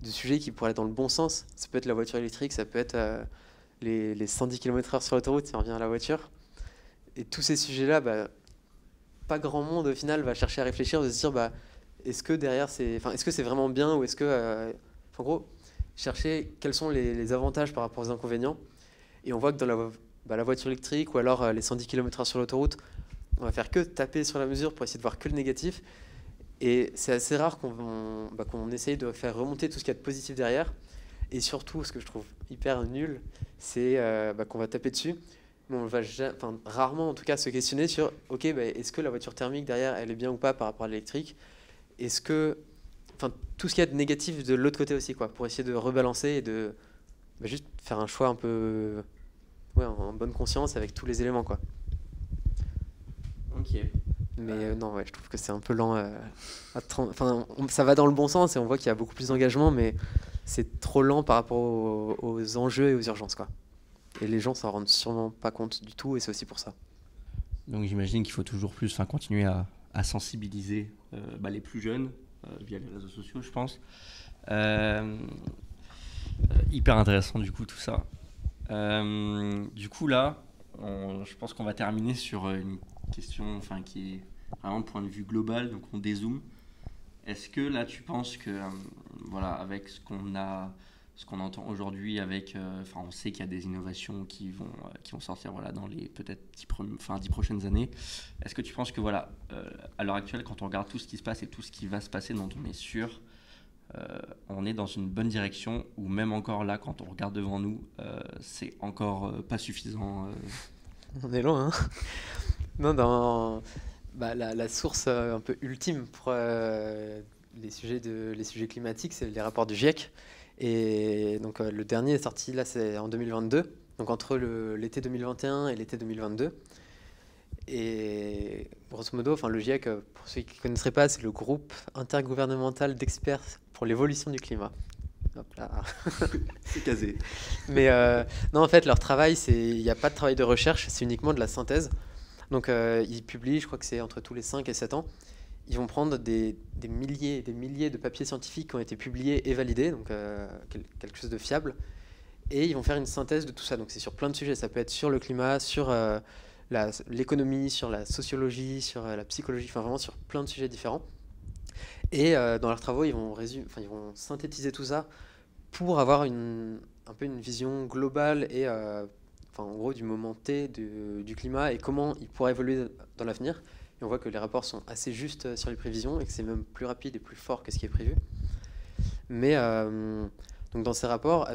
sujets qui pourraient aller dans le bon sens. Ça peut être la voiture électrique, ça peut être les 110 km/h sur l'autoroute, si on revient à la voiture. Et tous ces sujets-là, bah, pas grand monde au final va chercher à réfléchir, de se dire bah, est-ce que derrière est-ce que c'est vraiment bien ou est-ce que, en gros, chercher quels sont les avantages par rapport aux inconvénients. Et on voit que dans la voiture électrique ou alors les 110 km/h sur l'autoroute, on va faire que taper sur la mesure pour essayer de voir que le négatif. Et c'est assez rare qu'on essaye de faire remonter tout ce qu'il y a de positif derrière. Et surtout, ce que je trouve hyper nul, c'est qu'on va taper dessus, mais on va rarement en tout cas se questionner sur ok, bah, est-ce que la voiture thermique derrière elle est bien ou pas par rapport à l'électrique. Est-ce que, tout ce qu'il y a de négatif de l'autre côté aussi, quoi, pour essayer de rebalancer et de juste faire un choix un peu, ouais, en bonne conscience avec tous les éléments, quoi. Ok. Mais non, ouais, je trouve que c'est un peu lent. Ça va dans le bon sens et on voit qu'il y a beaucoup plus d'engagement, mais c'est trop lent par rapport aux enjeux et aux urgences, quoi. Et les gens s'en rendent sûrement pas compte du tout, et c'est aussi pour ça. Donc j'imagine qu'il faut toujours plus, continuer à sensibiliser les plus jeunes via les réseaux sociaux, je pense. Hyper intéressant du coup tout ça. Du coup là, je pense qu'on va terminer sur une question qui est vraiment point de vue global, donc on dézoome. Est-ce que là tu penses que avec ce qu'on entend aujourd'hui, on sait qu'il y a des innovations qui vont sortir dans les peut-être 10 prochaines années. Est-ce que tu penses que à l'heure actuelle, quand on regarde tout ce qui se passe et tout ce qui va se passer, dont on est sûr, on est dans une bonne direction, ou même encore là, quand on regarde devant nous, c'est encore pas suffisant On est loin, hein. Non, la source un peu ultime pour les sujets climatiques, c'est les rapports du GIEC. Et donc le dernier est sorti là, c'est en 2022, donc entre l'été 2021 et l'été 2022. Et grosso modo, le GIEC, pour ceux qui ne connaisseraient pas, c'est le groupe intergouvernemental d'experts pour l'évolution du climat. Hop là. C'est casé. Mais non, en fait, leur travail, il n'y a pas de travail de recherche, c'est uniquement de la synthèse. Donc ils publient, je crois que c'est entre tous les 5 et 7 ans. Ils vont prendre des milliers et des milliers de papiers scientifiques qui ont été publiés et validés, donc quelque chose de fiable. Et ils vont faire une synthèse de tout ça. Donc c'est sur plein de sujets. Ça peut être sur le climat, sur l'économie, sur la sociologie, sur la psychologie, vraiment sur plein de sujets différents. Et dans leurs travaux, ils vont synthétiser tout ça pour avoir un peu une vision globale et en gros du moment T du climat et comment il pourra évoluer dans l'avenir. Et on voit que les rapports sont assez justes sur les prévisions et que c'est même plus rapide et plus fort que ce qui est prévu. Mais donc dans ces rapports,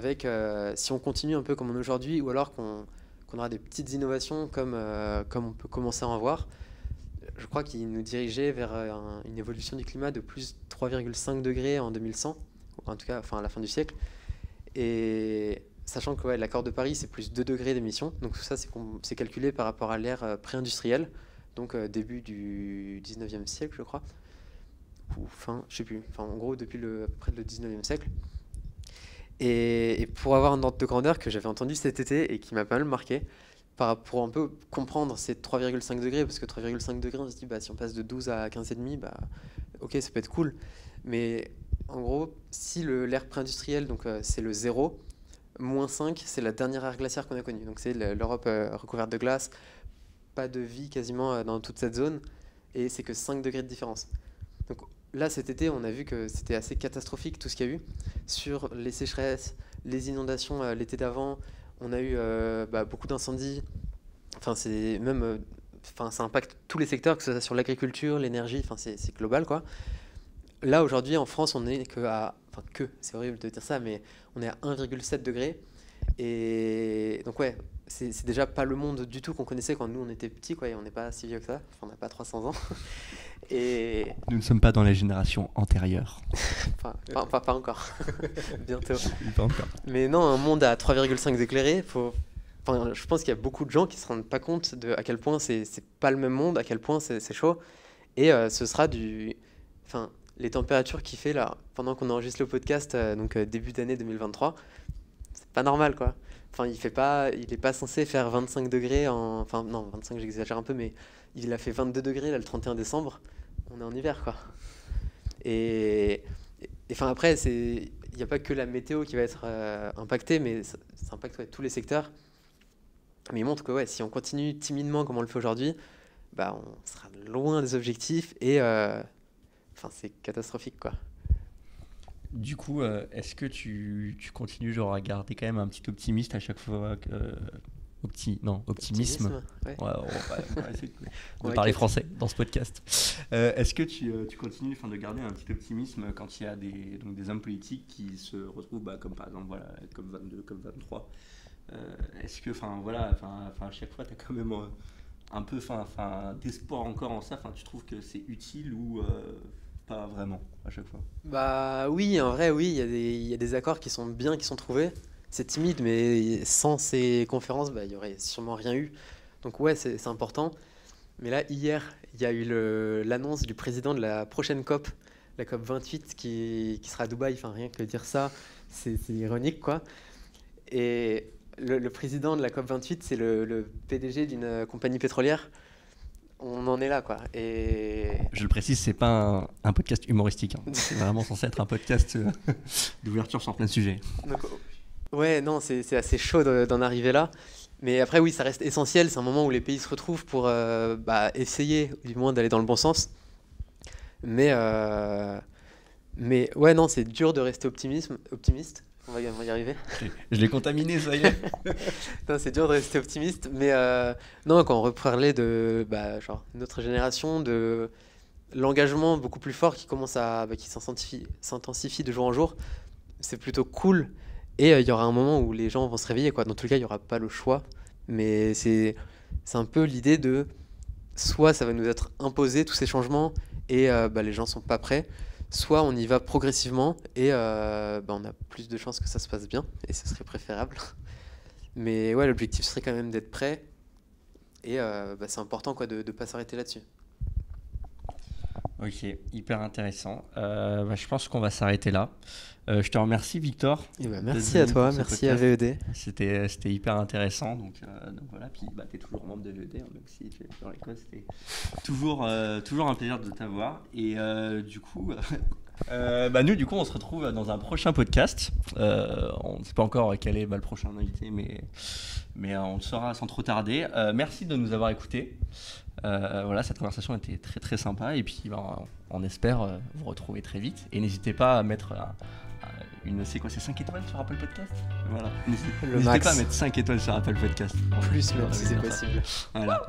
si on continue un peu comme on est aujourd'hui, ou alors qu'on aura des petites innovations comme on peut commencer à en voir, je crois qu'il nous dirigeait vers une évolution du climat de plus 3,5 degrés en 2100, en tout cas à la fin du siècle. Et sachant que l'accord de Paris, c'est plus 2 degrés d'émissions. Donc tout ça, c'est calculé par rapport à l'ère pré-industrielle, donc début du 19e siècle, je crois. Ou fin, je sais plus. En gros, depuis à peu près le 19e siècle. Et pour avoir un ordre de grandeur que j'avais entendu cet été et qui m'a pas mal marqué, pour un peu comprendre ces 3,5 degrés, parce que 3,5 degrés, on se dit, si on passe de 12 à 15,5, ok, ça peut être cool. Mais en gros, si l'ère pré-industrielle, donc c'est le 0, moins 5, c'est la dernière ère glaciaire qu'on a connue. Donc c'est l'Europe recouverte de glace, pas de vie quasiment dans toute cette zone, et c'est que 5 degrés de différence. Donc là, cet été, on a vu que c'était assez catastrophique tout ce qu'il y a eu sur les sécheresses, les inondations l'été d'avant. On a eu beaucoup d'incendies. Ça impacte tous les secteurs, que ce soit sur l'agriculture, l'énergie. C'est global, quoi. Là, aujourd'hui, en France, on est c'est horrible de dire ça, mais on est à 1,7 degré. Et donc, ouais, c'est déjà pas le monde du tout qu'on connaissait quand nous, on était petits, quoi, et on n'est pas si vieux que ça. On n'a pas 300 ans. Et nous ne sommes pas dans les générations antérieures. pas encore. Bientôt. Pas encore. Mais non, un monde à 3,5 degrés, je pense qu'il y a beaucoup de gens qui ne se rendent pas compte à quel point c'est pas le même monde, à quel point c'est chaud. Et ce sera les températures qu'il fait là, pendant qu'on enregistre le podcast, début d'année 2023, pas normal, quoi. Enfin, il est pas censé faire 25 degrés enfin, non, 25, j'exagère un peu, mais il a fait 22 degrés, là, le 31 décembre. On est en hiver, quoi. Et, enfin, après, il n'y a pas que la météo qui va être impactée, mais ça impacte ouais, tous les secteurs. Mais il montre que ouais, si on continue timidement comme on le fait aujourd'hui, bah, on sera loin des objectifs et enfin, c'est catastrophique, quoi. Du coup, est-ce que tu continues genre à garder quand même un petit optimiste à chaque fois que optimisme. Ouais. Ouais, on va essayer de Ouais, parler français dans ce podcast. Est-ce que tu continues de garder un petit optimisme quand il y a des hommes politiques qui se retrouvent, comme par exemple voilà, COP22, COP23 est-ce que, à chaque fois, tu as quand même un peu d'espoir encore en ça, tu trouves que c'est utile ou pas vraiment à chaque fois? Bah oui, en vrai, oui, il y a des accords qui sont bien, qui sont trouvés. C'est timide, mais sans ces conférences, bah, il y aurait sûrement rien eu. Donc ouais, c'est important. Mais là, hier, il y a eu l'annonce du président de la prochaine COP, la COP 28, qui sera à Dubaï. Enfin, rien que dire ça, c'est ironique, quoi. Et le président de la COP 28, c'est le PDG d'une compagnie pétrolière. On en est là, quoi. Et je le précise, c'est pas un podcast humoristique. Hein. C'est vraiment censé être un podcast d'ouverture sur plein de sujets. Donc, ouais, non, c'est assez chaud d'en arriver là. Mais après, oui, ça reste essentiel. C'est un moment où les pays se retrouvent pour essayer, du moins, d'aller dans le bon sens. Mais ouais, non, c'est dur de rester optimiste. On va y arriver. Je l'ai contaminé, ça y est. Non, c'est dur de rester optimiste. Mais non, quand on reparlait de genre, notre génération, de l'engagement beaucoup plus fort qui commence qui s'intensifie de jour en jour, c'est plutôt cool. Et il y aura un moment où les gens vont se réveiller, quoi. Dans tous les cas, il n'y aura pas le choix. Mais c'est un peu l'idée de soit ça va nous être imposé, tous ces changements, et les gens ne sont pas prêts, soit on y va progressivement et on a plus de chances que ça se passe bien, et ce serait préférable. Mais ouais, l'objectif serait quand même d'être prêt, et c'est important, quoi, de ne pas s'arrêter là-dessus. Ok, hyper intéressant. Je pense qu'on va s'arrêter là. Je te remercie, Victor. Merci à toi, merci à VED. C'était hyper intéressant. Donc voilà, puis tu es toujours membre de VED, hein, même si tu es dans l'école, c'était toujours un plaisir de t'avoir. Et du coup, nous, on se retrouve dans un prochain podcast. On ne sait pas encore quel est le prochain invité, mais on le saura sans trop tarder. Merci de nous avoir écoutés. Cette conversation était très très sympa et puis on espère vous retrouver très vite et n'hésitez pas à mettre c'est 5 étoiles sur Apple Podcast. Voilà. N'hésitez pas à mettre 5 étoiles sur Apple Podcast. Plus même si c'est possible. Voilà.